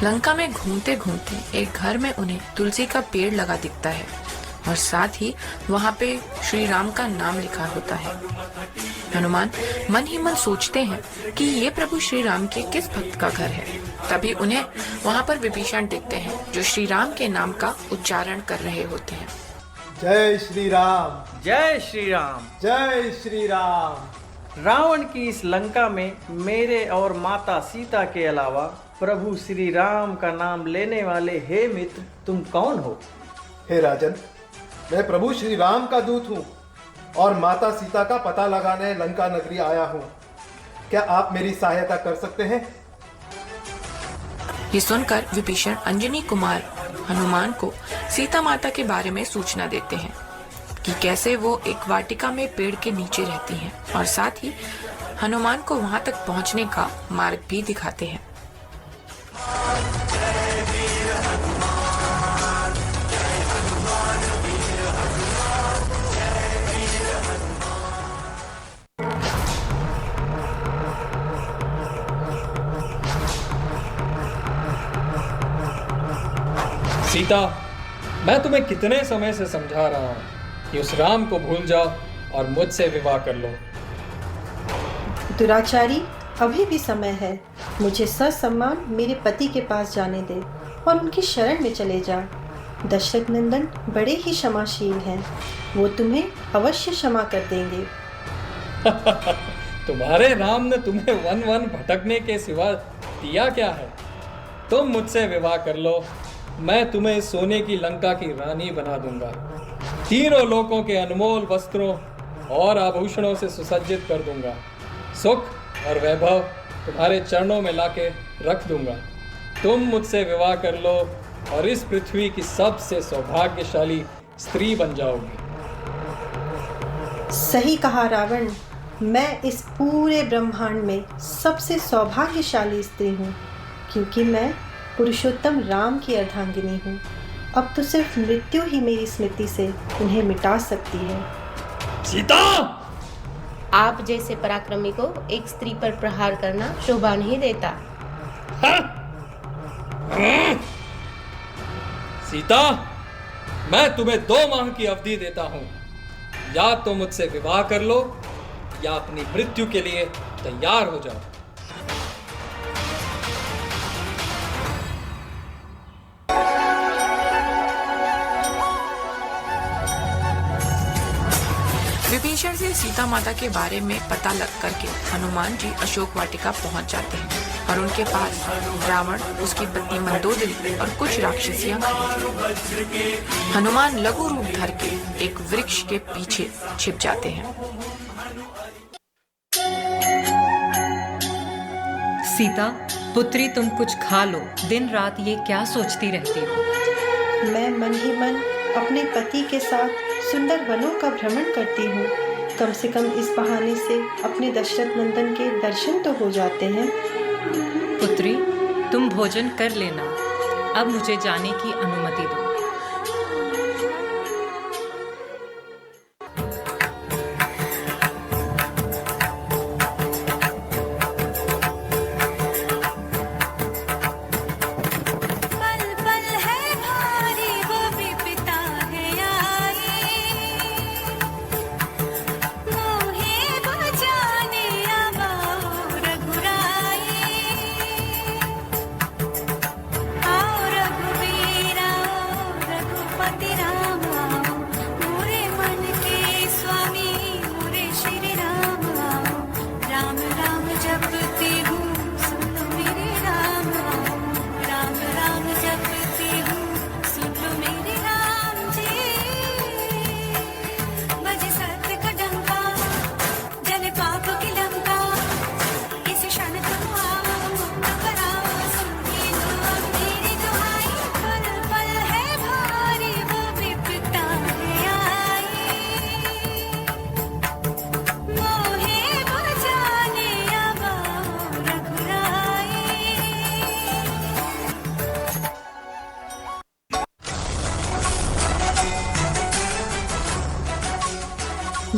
लंका में घूमते घूमते एक घर में उन्हें तुलसी का पेड़ लगा दिखता है और साथ ही वहाँ पे श्री राम का नाम लिखा होता है। हनुमान मन ही मन सोचते हैं कि ये प्रभु श्री राम के किस भक्त का घर है। तभी उन्हें वहाँ पर विभीषण दिखते हैं जो श्री राम के नाम का उच्चारण कर रहे होते हैं। जय श्री राम, जय श्री राम, जय श्री राम। रावण की इस लंका में मेरे और माता सीता के अलावा प्रभु श्री राम का नाम लेने वाले हे मित्र, तुम कौन हो? हे राजन, मैं प्रभु श्री राम का दूत हूँ और माता सीता का पता लगाने लंका नगरी आया हूँ। क्या आप मेरी सहायता कर सकते हैं? ये सुनकर विभीषण अंजनी कुमार हनुमान को सीता माता के बारे में सूचना देते हैं कि कैसे वो एक वाटिका में पेड़ के नीचे रहती हैं और साथ ही हनुमान को वहां तक पहुंचने का मार्ग भी दिखाते हैं। सीता, मैं तुम्हें कितने समय से समझा रहा हूँ कि उस राम को भूल जाओ और मुझसे विवाह कर लो। दुराचारी, अभी भी समय है। मुझे ससम्मान मेरे पति के पास जाने दे और उनकी शरण में चले जा। दशरथ नंदन बड़े ही क्षमाशील हैं, वो तुम्हें अवश्य क्षमा कर देंगे। तुम्हारे राम ने तुम्हें वन वन भटकने के सिवा दिया क्या है? तुम मुझसे विवाह कर लो, मैं तुम्हें सोने की लंका की रानी बना दूंगा। तीनों लोकों के अनमोल वस्त्रों और आभूषणों से सुसज्जित कर दूंगा। सुख और वैभव तुम्हारे चरणों में लाके रख दूंगा। तुम मुझसे विवाह कर लो और इस पृथ्वी की सबसे सौभाग्यशाली स्त्री बन जाओगी। सही कहा रावण, मैं इस पूरे ब्रह्मांड में सबसे सौभाग्यशाली स्त्री हूँ, क्योंकि मैं पुरुषोत्तम राम की अर्धांगिनी हूँ। अब तो सिर्फ मृत्यु ही मेरी स्मृति से उन्हें मिटा सकती है। सीता! आप जैसे पराक्रमी को एक स्त्री पर प्रहार करना शोभा नहीं देता। सीता, मैं तुम्हें 2 माह की अवधि देता हूँ। या तो मुझसे विवाह कर लो या अपनी मृत्यु के लिए तैयार हो जाओ। विभीषण से सीता माता के बारे में पता लग करके हनुमान जी अशोक वाटिका पहुंच जाते हैं और उनके पास रावण, उसकी पत्नी मंदोदरी और कुछ राक्षसियां खड़ी थीं। हनुमान लघु रूप धर के एक वृक्ष के पीछे छिप जाते हैं। सीता पुत्री, तुम कुछ खा लो। दिन रात ये क्या सोचती रहती हो? मैं मन ही मन अपने पति के साथ सुंदर वनों का भ्रमण करती हूँ। कम से कम इस बहाने से अपने दशरथ नंदन के दर्शन तो हो जाते हैं। पुत्री, तुम भोजन कर लेना। अब मुझे जाने की अनुमति दो।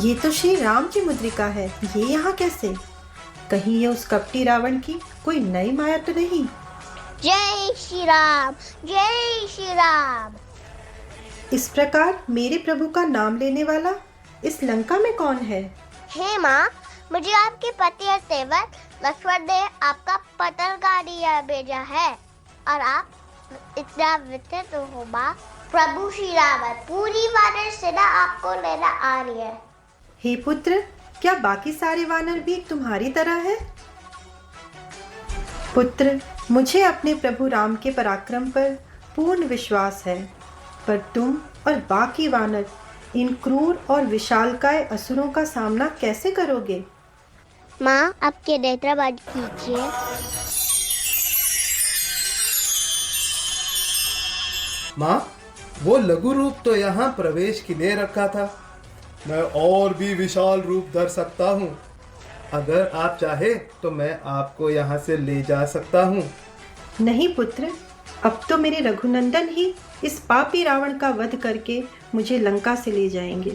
ये तो श्री राम की मुद्रिका है, ये यहाँ कैसे? कहीं ये उस कपटी रावण की कोई नई माया तो नहीं? जय श्री राम, जय श्री राम। इस प्रकार मेरे प्रभु का नाम लेने वाला इस लंका में कौन है? हे माँ, मुझे आपके पति और सेवक लक्ष्मण ने आपका पतलगाड़ी भेजा है और आप इतना विचित्र हो माँ। प्रभु श्री राम है, पूरी वानर सेना आपको लेना आ रही है। हे पुत्र, क्या बाकी सारे वानर भी तुम्हारी तरह है? पुत्र, मुझे अपने प्रभु राम के पराक्रम पर पूर्ण विश्वास है, पर तुम और बाकी वानर इन क्रूर और विशालकाय असुरों का सामना कैसे करोगे? माँ, आपके नेत्र बंद कीजिए। माँ, वो लघु रूप तो यहाँ प्रवेश के लिए रखा था। मैं और भी विशाल रूप धर सकता हूँ। अगर आप चाहे तो मैं आपको यहाँ से ले जा सकता हूँ। नहीं पुत्र, अब तो मेरे रघुनंदन ही इस पापी रावण का वध करके मुझे लंका से ले जाएंगे।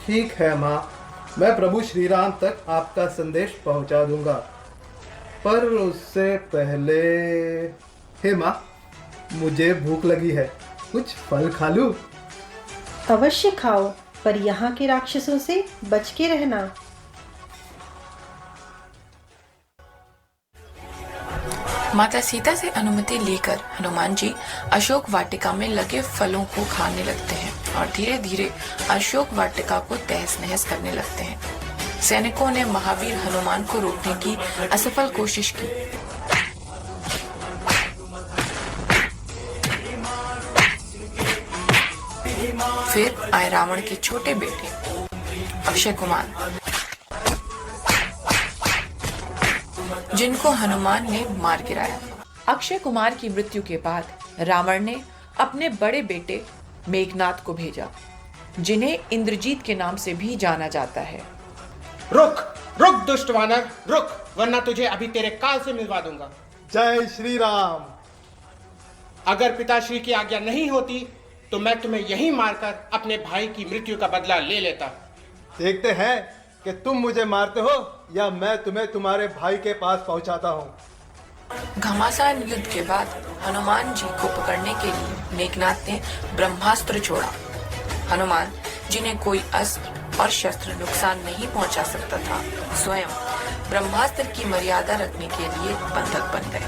ठीक है माँ, मैं प्रभु श्री राम तक आपका संदेश पहुँचा दूंगा, पर उससे पहले हे माँ, मुझे भूख लगी है, कुछ फल खा लूं? अवश्य खाओ, पर यहाँ के राक्षसों से बच के रहना। माता सीता से अनुमति लेकर हनुमान जी अशोक वाटिका में लगे फलों को खाने लगते हैं और धीरे धीरे अशोक वाटिका को तहस नहस करने लगते हैं। सैनिकों ने महावीर हनुमान को रोकने की असफल कोशिश की। फिर आए रावण के छोटे बेटे अक्षय कुमार, जिनको हनुमान ने मार गिराया। अक्षय कुमार की मृत्यु के बाद रावण ने अपने बड़े बेटे मेघनाद को भेजा, जिन्हें इंद्रजीत के नाम से भी जाना जाता है। रुक रुक दुष्ट वानर, रुक, वरना तुझे अभी तेरे काल से मिलवा दूंगा। जय श्री राम। अगर पिताश्री की आज्ञा नहीं होती तो मैं तुम्हें यहीं मारकर अपने भाई की मृत्यु का बदला ले लेता। देखते हैं कि तुम मुझे मारते हो या मैं तुम्हें तुम्हारे भाई के पास पहुंचाता हूं। घमासान युद्ध के बाद हनुमान जी को पकड़ने के लिए मेघनाद ने ब्रह्मास्त्र छोड़ा। हनुमान, जिन्हें कोई अस्त्र और शस्त्र नुकसान नहीं पहुंचा सकता था, स्वयं ब्रह्मास्त्र की मर्यादा रखने के लिए बंधक बन गए।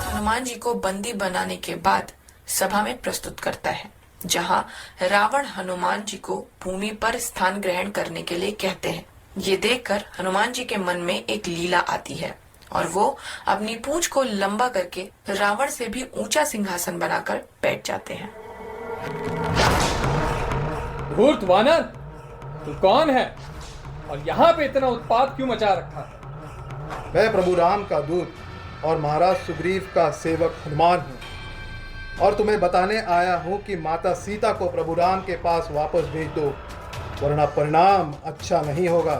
हनुमान जी को बंदी बनाने के बाद सभा में प्रस्तुत करता है, जहां रावण हनुमान जी को भूमि पर स्थान ग्रहण करने के लिए कहते हैं। ये देखकर हनुमान जी के मन में एक लीला आती है और वो अपनी पूंछ को लंबा करके रावण से भी ऊंचा सिंहासन बनाकर बैठ जाते हैं। धूर्त वानर, तू कौन है और यहाँ पे इतना उत्पात क्यों मचा रखा है? मैं प्रभु राम का दूत और महाराज सुग्रीव का सेवक हनुमान हूँ, और तुम्हें बताने आया हूँ कि माता सीता को प्रभु राम के पास वापस भेज दो, वरना परिणाम अच्छा नहीं होगा।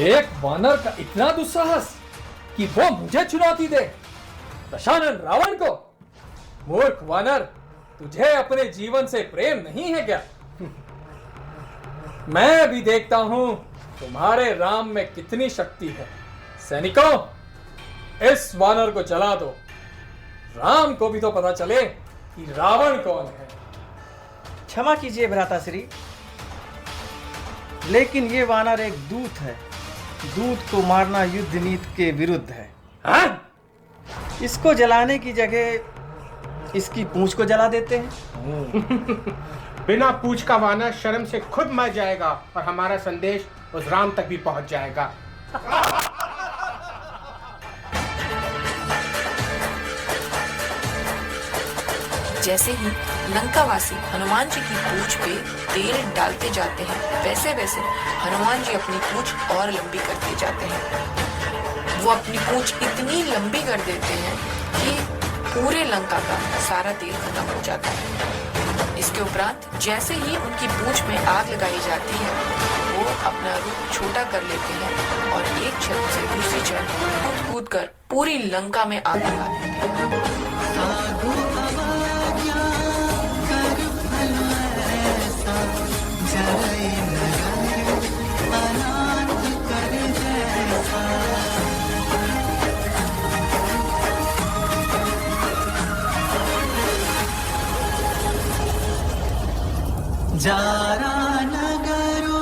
एक वानर का इतना दुस्साहस कि वो मुझे चुनौती दे, दशानन रावण को? मूर्ख वानर, तुझे अपने जीवन से प्रेम नहीं है क्या? मैं अभी देखता हूँ तुम्हारे राम में कितनी शक्ति है। सैनिकों, इस वानर को जला दो, राम को भी तो पता चले कि रावण कौन है। क्षमा कीजिए भ्राताश्री, लेकिन ये वानर एक दूत है। दूत को मारना युद्ध नीति के विरुद्ध है। हाँ? इसको जलाने की जगह इसकी पूंछ को जला देते हैं। बिना पूंछ का वानर शर्म से खुद मर जाएगा और हमारा संदेश उस राम तक भी पहुंच जाएगा। जैसे ही लंकावासी हनुमान जी की पूंछ पे तेल डालते जाते हैं, वैसे वैसे हनुमान जी अपनी पूंछ और लंबी करते जाते हैं। वो अपनी पूंछ इतनी लंबी कर देते हैं कि पूरे लंका का सारा तेल खत्म हो जाता है। इसके उपरांत जैसे ही उनकी पूंछ में आग लगाई जाती है, वो अपना रूप छोटा कर लेते हैं और एक छत से दूसरी छत कूद कर पूरी लंका में आग लगा देते हैं। जारा नगरो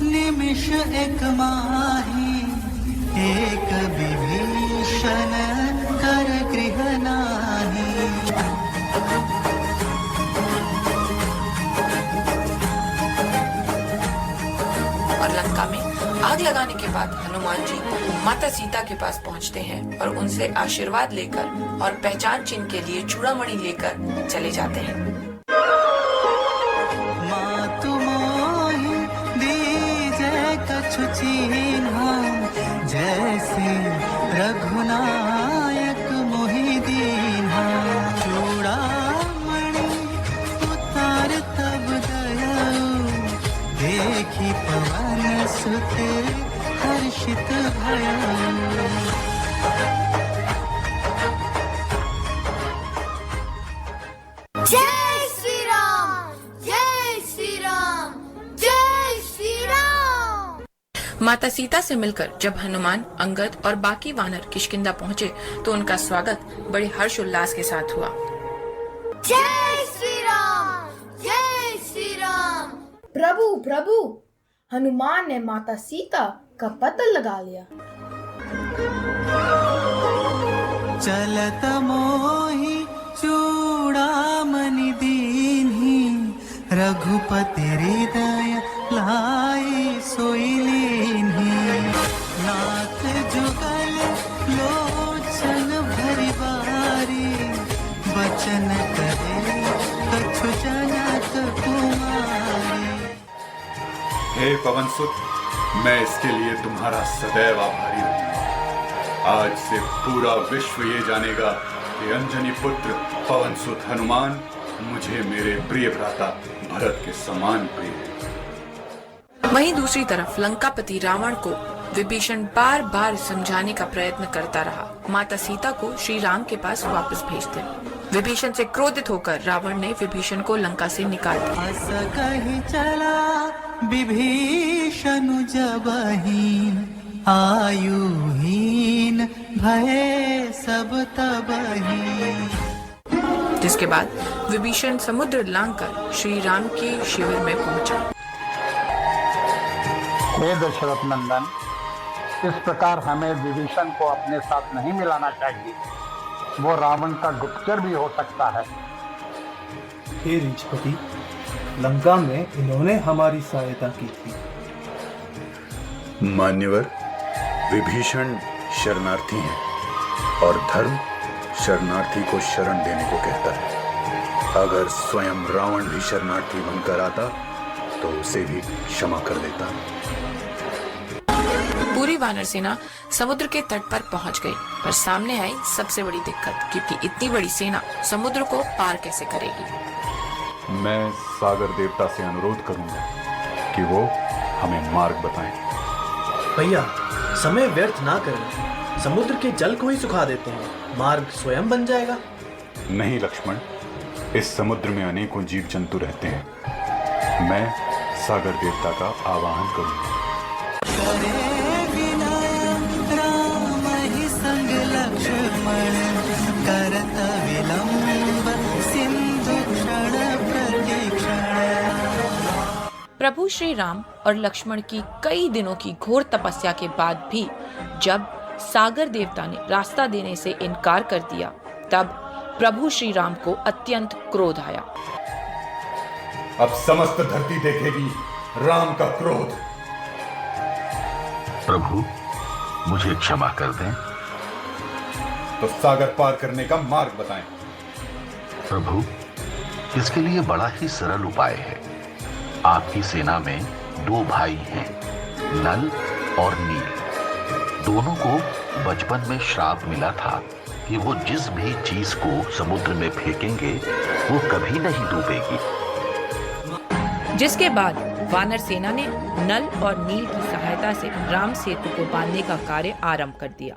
निमिष एक माही, एक विभीषण कर गृह नाही। और लंका में आग लगाने के बाद हनुमान जी माता सीता के पास पहुंचते हैं और उनसे आशीर्वाद लेकर और पहचान चिन्ह के लिए चूड़ामणि लेकर चले जाते हैं। जैसे रघुनायक मोहि दीन्हा, चूड़ामणि उतार तब दयालु, देखी पवन सुत हर्षित भयउ। जय श्री राम, जय श्री राम, जय श्री राम। माता सीता से मिलकर जब हनुमान, अंगद और बाकी वानर किष्किंधा पहुँचे तो उनका स्वागत बड़े हर्षोल्लास के साथ हुआ। जय श्री राम, जय श्री राम। प्रभु प्रभु, हनुमान ने माता सीता का पता लगा लिया। चलत मोहि चूड़ामणि दीन्ही, रघुपति हृदय लाई सोई लीन्ही। नाथ जुगल लोचन भरि बारी, बचन करे कछु जनक कुमारी। हे पवनसुत, मैं इसके लिए तुम्हारा सदैव आभारी हूँ। आज से पूरा विश्व ये जानेगा कि अंजनी पुत्र पवनसुत हनुमान मुझे मेरे प्रिय भ्राता भरत के समान प्रिय है। वहीं दूसरी तरफ लंकापति रावण को विभीषण बार बार समझाने का प्रयत्न करता रहा। माता सीता को श्री राम के पास वापस भेज दे। विभीषण से क्रोधित होकर रावण ने विभीषण को लंका से निकाल दिया। अस कहि चला विभीषण जबहि, आयुहीन भय सब तबहि। जिसके बाद विभीषण समुद्र लांघकर श्री राम के शिविर में पहुंचा। हे दशरथ नंदन, इस प्रकार हमें विभीषण को अपने साथ नहीं मिलाना चाहिए। वो रावण का गुप्तचर भी हो सकता है। हे ऋषपति, लंका में इन्होंने हमारी सहायता की थी। मान्यवर, विभीषण शरणार्थी हैं और धर्म शरणार्थी को शरण देने को कहता है। अगर स्वयं रावण भी शरणार्थी बनकर आता तो उसे भी क्षमा कर देता। पूरी वानर सेना समुद्र के तट पर पहुंच गई, पर सामने आई सबसे बड़ी दिक्कत, क्योंकि इतनी बड़ी सेना समुद्र को पार कैसे करेगी। मैं सागर देवता से अनुरोध करूंगा कि वो हमें मार्ग बताएं। भैया, समय व्यर्थ ना करें, समुद्र के जल को ही सुखा देते हैं, मार्ग स्वयं बन जाएगा। नहीं लक्ष्मण, इस समुद्र में अनेकों जीव जंतु रहते हैं। मैं सागर देवता का आवाहन करूंगा। राम ही संग लक्ष्मण, करत विलंब सिंधु क्षण प्रतीक्षण। प्रभु श्री राम और लक्ष्मण की कई दिनों की घोर तपस्या के बाद भी जब सागर देवता ने रास्ता देने से इनकार कर दिया, तब प्रभु श्री राम को अत्यंत क्रोध आया। अब समस्त धरती देखेगी राम का क्रोध। प्रभु, मुझे क्षमा कर दें। तो सागर पार करने का मार्ग बताएं। प्रभु, इसके लिए बड़ा ही सरल उपाय है। आपकी सेना में दो भाई हैं, नल और नील। दोनों को बचपन में श्राप मिला था कि वो जिस भी चीज को समुद्र में फेंकेंगे वो कभी नहीं डूबेगी। जिसके बाद वानर सेना ने नल और नील की सहायता से राम सेतु को बांधने का कार्य आरंभ कर दिया।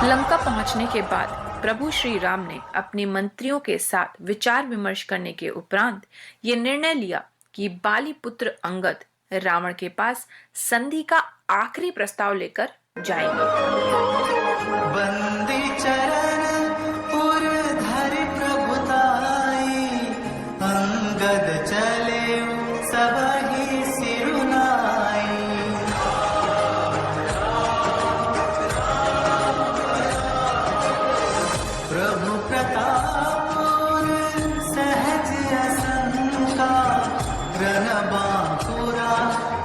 लंका पहुंचने के बाद प्रभु श्री राम ने अपने मंत्रियों के साथ विचार विमर्श करने के उपरांत ये निर्णय लिया कि बाली पुत्र अंगद रावण के पास संधि का आखिरी प्रस्ताव लेकर जाएंगे। बंदी चरण पुर धरि प्रभुताई, अंगद चले सबहि सिरुनाई। प्रभु प्रताप सहज असंका, रन बांकुरा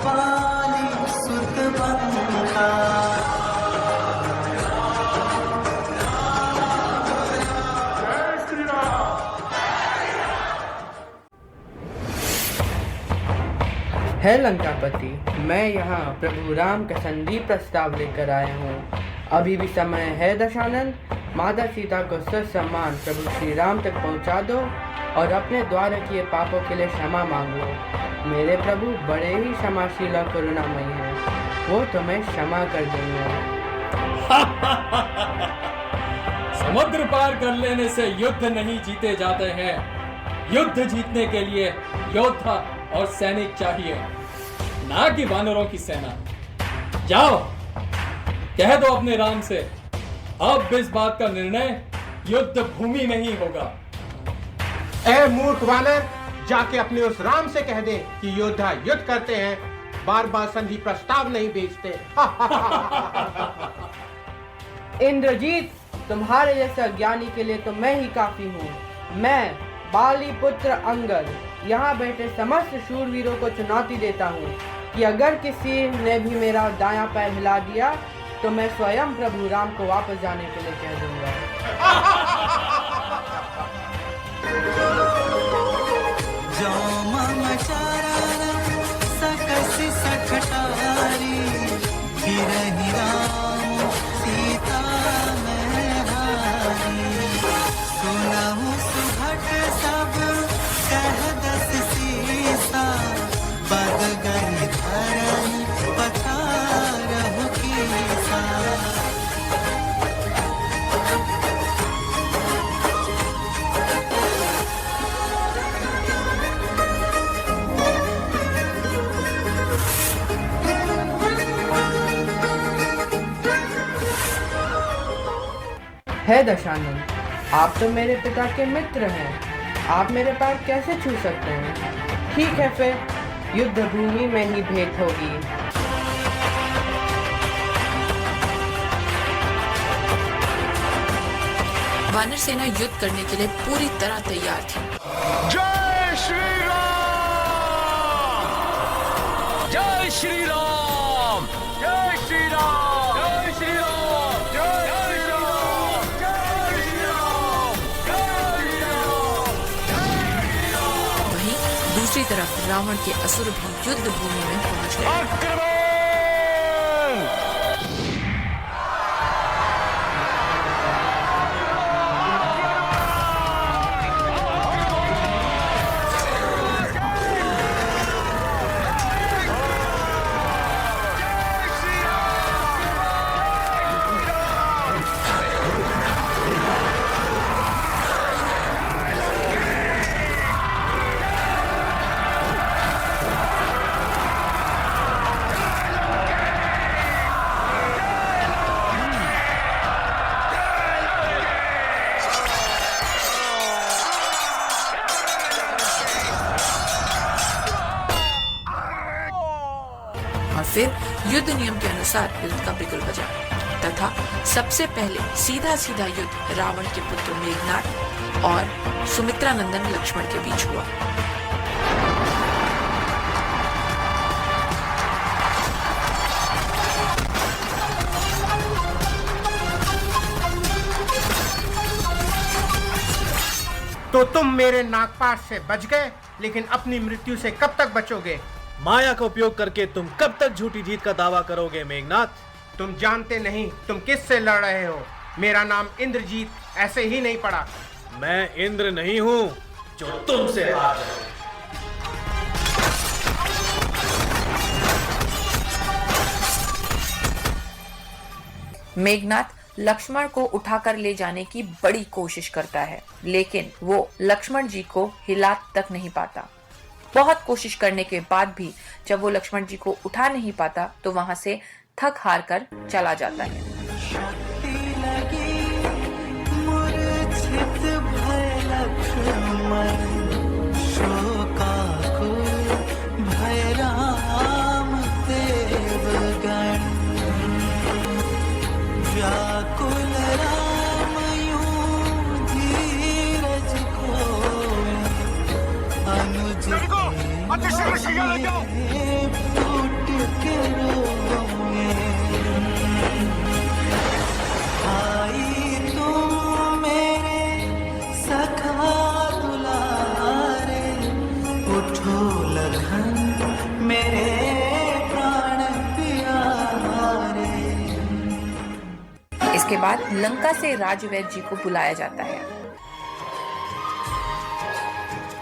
पाली सुत बंका। है लंकापति, मैं यहाँ प्रभु राम का संधि प्रस्ताव लेकर आया हूँ। अभी भी समय है दशानन, माता सीता को सम्मान प्रभु श्री राम तक पहुँचा दो और अपने द्वारा किए पापों के लिए क्षमा मांग लो। मेरे प्रभु बड़े ही क्षमाशील और करुणामयी हैं, वो तुम्हें क्षमा कर देंगे। समुद्र पार कर लेने से युद्ध नहीं जीते जाते हैं। युद्ध जीतने के लिए योद्धा और सैनिक चाहिए, ना कि वानरों की सेना। जाओ, कह दो अपने राम से, अब इस बात का निर्णय युद्ध भूमि में ही होगा। ए मूर्ख वानर, जाके अपने उस राम से कह दे कि योद्धा युद्ध करते हैं, बार बार संधि प्रस्ताव नहीं भेजते। इंद्रजीत, तुम्हारे जैसे अज्ञानी के लिए तो मैं ही काफी हूँ। मैं बाली पुत्र अंगद यहाँ बैठे समस्त शूरवीरों को चुनौती देता हूँ कि अगर किसी ने भी मेरा दायां पैर हिला दिया तो मैं स्वयं प्रभु राम को वापस जाने के लिए कह दूंगा। जो मम चरण सकसि सखटारी, गिरहि राम सीता मैं हारी। सुनहु सुभट सब कह दस सीसा, पद गहि धरनि पठारहु कीसा। है दशानन, आप तो मेरे पिता के मित्र हैं, आप मेरे पैर कैसे छू सकते हैं? ठीक है, फिर युद्ध भूमि में ही भेंट होगी। वानर सेना युद्ध करने के लिए पूरी तरह तैयार थी। जय श्री राम। जय श्री राम, जय श्री राम, जय श्री राम, जय श्री राम, जय श्री राम, जय श्री राम। वहीं दूसरी तरफ रावण के असुर भी युद्ध भूमि में पहुंच गए। फिर युद्ध नियम के अनुसार युद्ध का बिगुल बजा तथा सबसे पहले सीधा सीधा युद्ध रावण के पुत्र मेघनाद और सुमित्रा नंदन लक्ष्मण के बीच हुआ। तो तुम मेरे नागपाश से बच गए, लेकिन अपनी मृत्यु से कब तक बचोगे? माया का उपयोग करके तुम कब तक झूठी जीत का दावा करोगे मेघनाद? तुम जानते नहीं तुम किससे लड़ रहे हो। मेरा नाम इंद्रजीत ऐसे ही नहीं पड़ा। मैं इंद्र नहीं हूँ जो तुमसे हार जाए। मेघनाद लक्ष्मण को उठाकर ले जाने की बड़ी कोशिश करता है, लेकिन वो लक्ष्मण जी को हिला तक नहीं पाता। बहुत कोशिश करने के बाद भी जब वो लक्ष्मण जी को उठा नहीं पाता तो वहां से थक हार कर चला जाता है। इसके बाद लंका से राजवैद्य जी को बुलाया जाता है।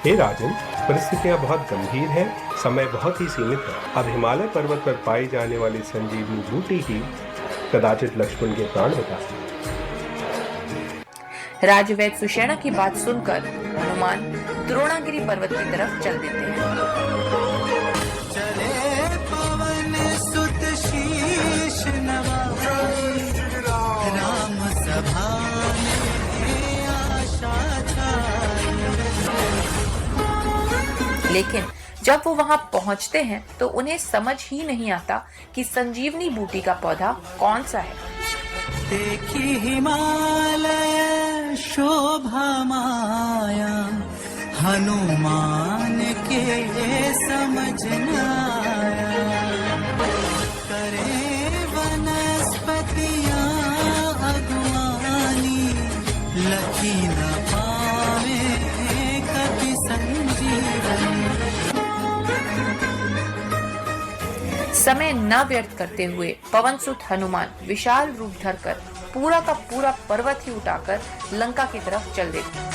हे राजन, परिस्थितियां बहुत गंभीर हैं, समय बहुत ही सीमित है। अब हिमालय पर्वत पर पाई जाने वाली संजीवनी बूटी ही कदाचित लक्ष्मण के प्राण बचा सके। राजवैद्य सुषेणा की बात सुनकर हनुमान द्रोणागिरी पर्वत की तरफ चल देते हैं। चले पवन सुत शीश नवाई, राम सभा में आशा छाई। लेकिन जब वो वहां पहुंचते हैं तो उन्हें समझ ही नहीं आता कि संजीवनी बूटी का पौधा कौन सा है। देखी हिमालय शोभा माया, हनुमान के समझ न आया। करे वनस्पतियां अगवानी, लखी न पावे कभी संजीवनी। समय न व्यर्थ करते हुए पवनसुत हनुमान विशाल रूप धरकर पूरा का पूरा पर्वत ही उठाकर लंका की तरफ चल देते हैं।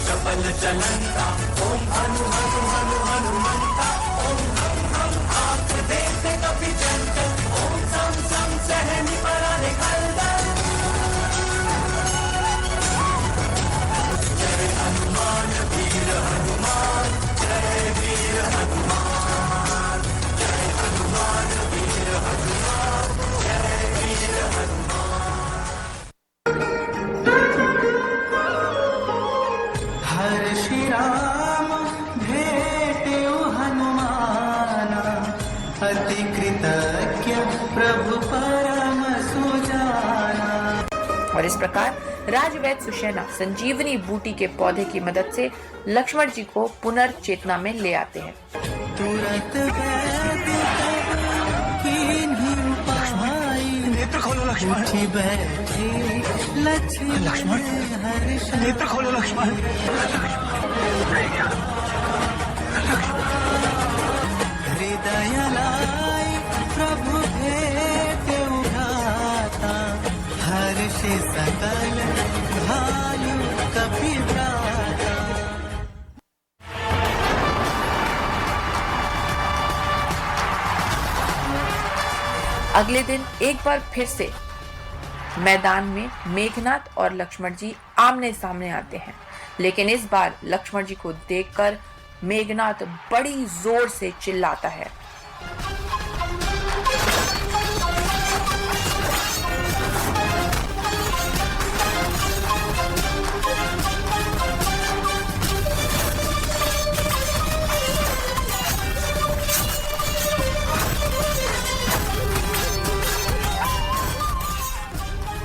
चपल चलंता ओम हनु हनु हनु हनुमंता ओम हम हाथ देते कभी चंचल ओम सम सम सहनी पराने खलदल। जय हनुमान वीर हनुमान, जय वीर हनुमान, जय हनुमान वीर हनुमान, जय वीर हनुमान। अति कृतज्ञ प्रभु परम सुजाना। और इस प्रकार राजवैद्य सुशैना संजीवनी बूटी के पौधे की मदद से लक्ष्मण जी को पुनर्चेतना में ले आते हैं। तुरंत नेत्र खोलो लक्ष्मण, लक्ष्मण नेत्र खोलो लक्ष्मण। हृदय लाई प्रभु भेट उठाता, हर्ष सकल भालु कपि भ्राता। अगले दिन एक बार फिर से मैदान में मेघनाथ और लक्ष्मण जी आमने सामने आते हैं, लेकिन इस बार लक्ष्मण जी को देखकर मेघनाथ बड़ी जोर से चिल्लाता है।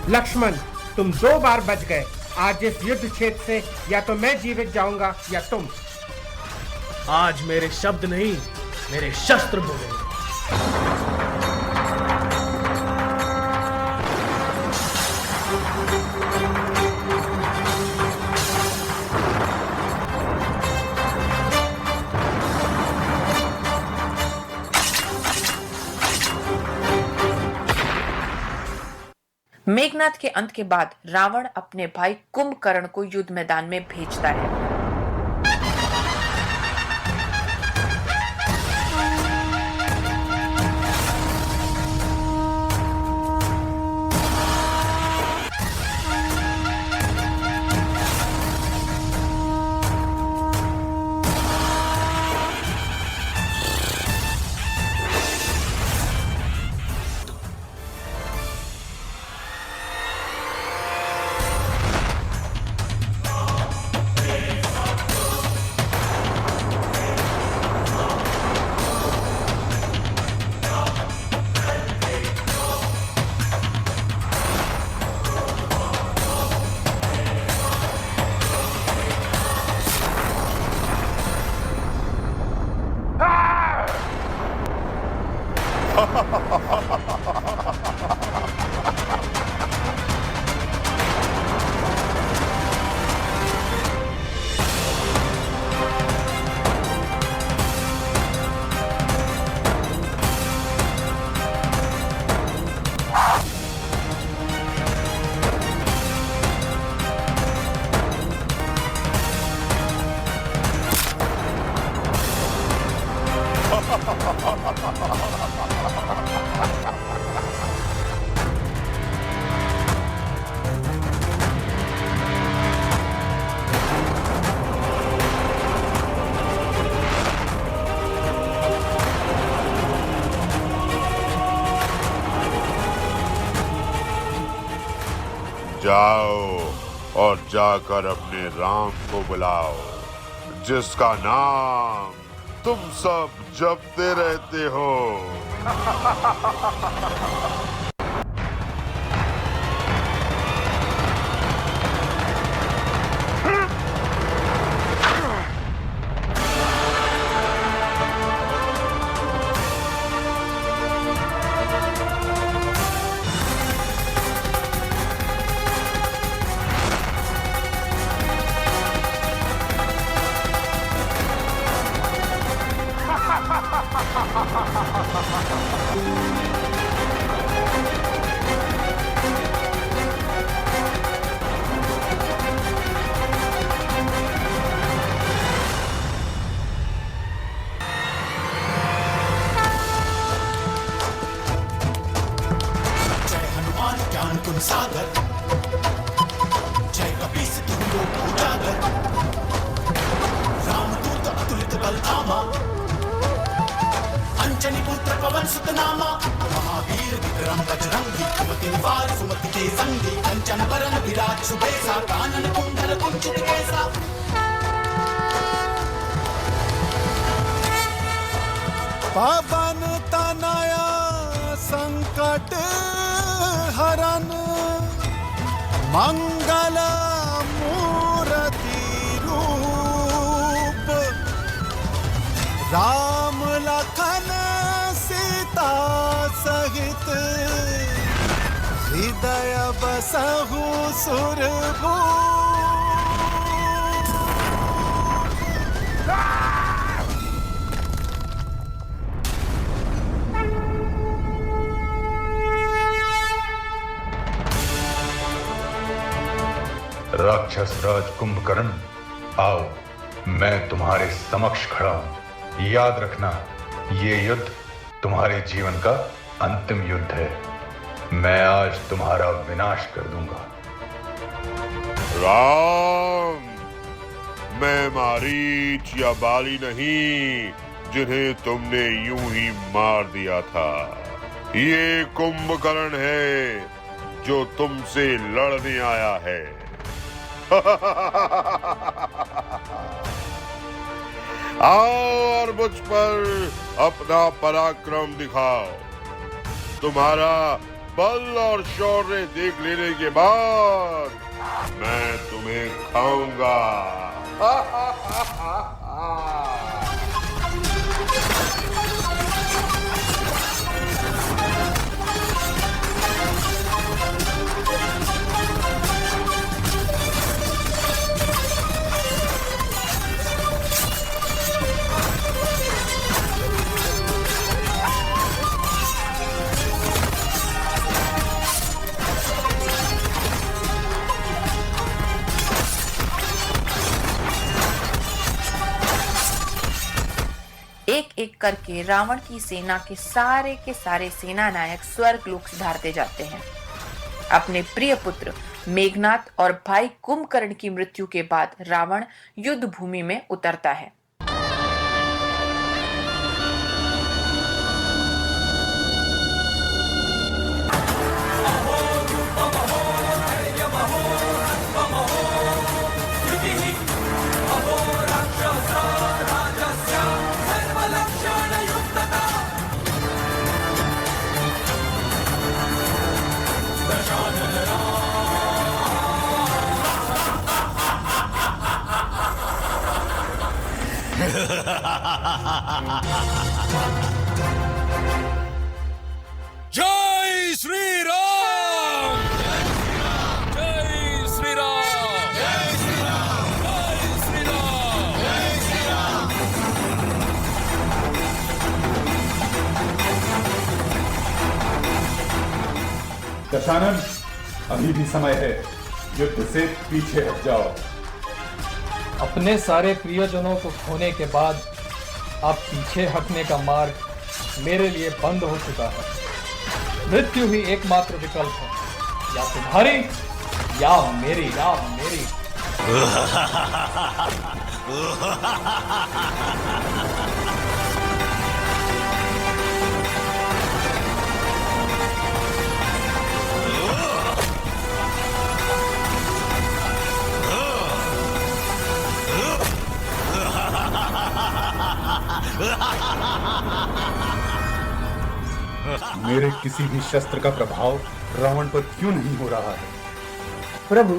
लक्ष्मण, तुम 2 बार बच गए। आज इस युद्ध क्षेत्र से या तो मैं जीवित जाऊंगा या तुम। आज मेरे शब्द नहीं, मेरे शस्त्र बोले। मेघनाथ के अंत के बाद रावण अपने भाई कुंभकर्ण को युद्ध मैदान में भेजता है। जाओ और जाकर अपने राम को बुलाओ, जिसका नाम तुम सब जपते रहते हो। सागर जय कपीस तुम लोग उजागर, रामदूत अतुलित बलधामा, अंजनी पुत्र पवन सुत नामा, महावीर विक्रम बजरंगी, कुमति निवार सुमति के संगी, कंचन बरन विराज सुबेसा, कानन कुंडल कुंचित केसा। पवन तन तनया संकट हरन मंगल मूर्ति रूप राम लखन सीता सहित हृदय बसहु सुरभूप। राक्षस राज कुंभकर्ण, आओ, मैं तुम्हारे समक्ष खड़ा हूं। याद रखना, ये युद्ध तुम्हारे जीवन का अंतिम युद्ध है। मैं आज तुम्हारा विनाश कर दूंगा। राम, मैं मारीच या बाली नहीं जिन्हें तुमने यूं ही मार दिया था। ये कुंभकर्ण है जो तुमसे लड़ने आया है। आओ और मुझ पर अपना पराक्रम दिखाओ। तुम्हारा बल और शौर्य देख लेने के बाद मैं तुम्हें खाऊंगा। एक एक करके रावण की सेना के सारे सेना नायक स्वर्ग लोक सिधारते जाते हैं। अपने प्रिय पुत्र मेघनाथ और भाई कुंभकर्ण की मृत्यु के बाद रावण युद्ध भूमि में उतरता है। जय श्री राम! जय श्री राम! जय श्री राम! जय श्री राम! जय श्री राम! दशानन, अभी भी समय है, युद्ध से पीछे हट जाओ। अपने सारे प्रियजनों को खोने के बाद अब पीछे हटने का मार्ग मेरे लिए बंद हो चुका है। मृत्यु ही एकमात्र विकल्प है, या तुम्हारी या मेरी। मेरे किसी भी शस्त्र का प्रभाव रावण पर क्यों नहीं हो रहा है? प्रभु,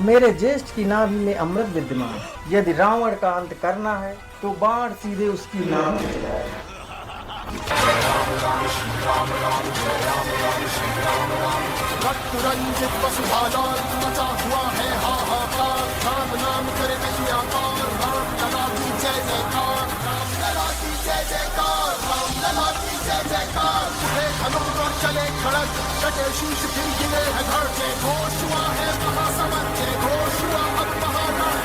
मेरे ज्येष्ठ की नाभि में अमृत विद्यमान। यदि रावण का अंत करना है तो बाण सीधे उसकी नाभ में चलाएगा। रक्त रंजित वसुधाजाल मचा हुआ है हाहाकार। राम नाम करे मैया पार, राम लला की जय जयकार, राम लला की जय जयकार, राम लला की जय जयकार। उठे धनुष और चले खड़ग, कटे शीश फिर गिरे है धड़। जय घोष हुआ है महासमर, जय घोष हुआ अब महारण।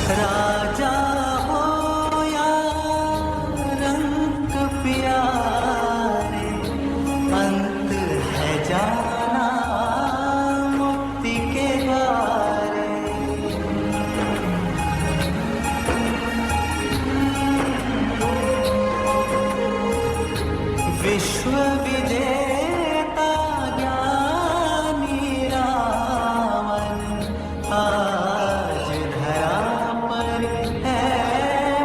राजा हो या रंग प्यारे, विश्व विजेता ज्ञानी रावण आज धरा पर है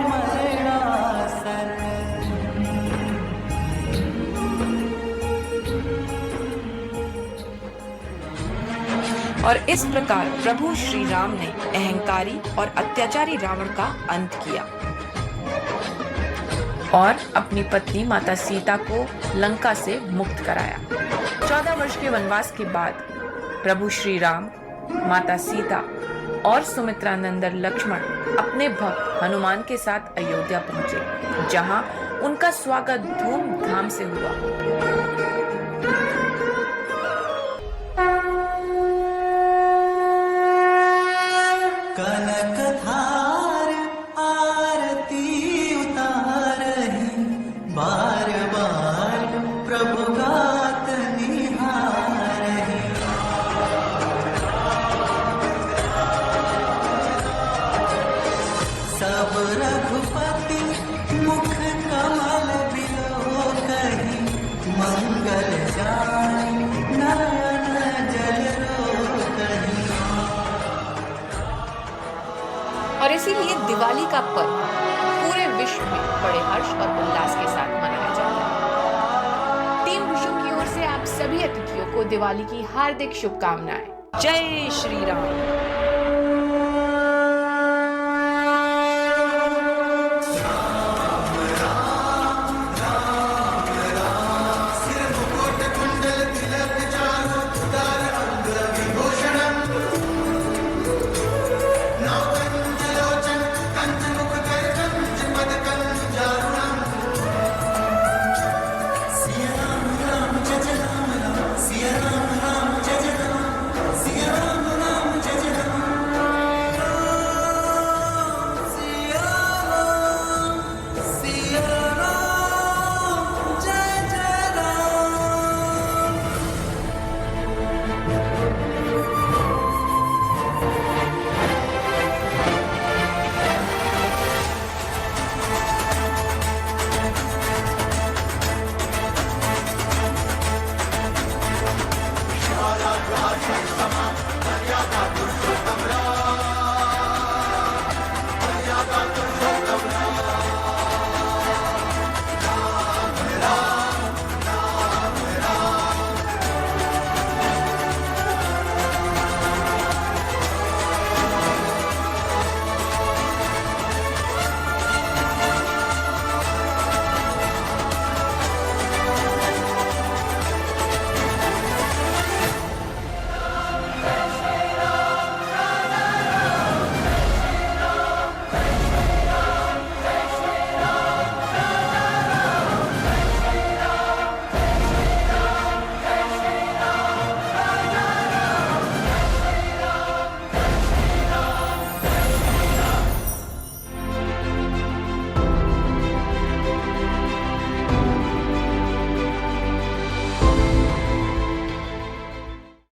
मरणासन। और इस प्रकार प्रभु श्री राम ने अहंकारी और अत्याचारी रावण का अंत किया और अपनी पत्नी माता सीता को लंका से मुक्त कराया। 14 वर्ष के वनवास के बाद प्रभु श्री राम, माता सीता और सुमित्रा नंदन लक्ष्मण अपने भक्त हनुमान के साथ अयोध्या पहुंचे, जहां उनका स्वागत धूमधाम से हुआ। कनकधार आरती उतारहि, बार बार प्रभु गात निहारहि। सब रघुपति मुख कमल बिलोकहि, मंगल जाय नयन जल रोकहि। और इसीलिए दिवाली का पर्व पूरे विश्व में बड़े हर्ष और उल्लास के साथ मनाया जाता है। टीम विशु की ओर से आप सभी अतिथियों को दिवाली की हार्दिक शुभकामनाएं। जय श्री राम।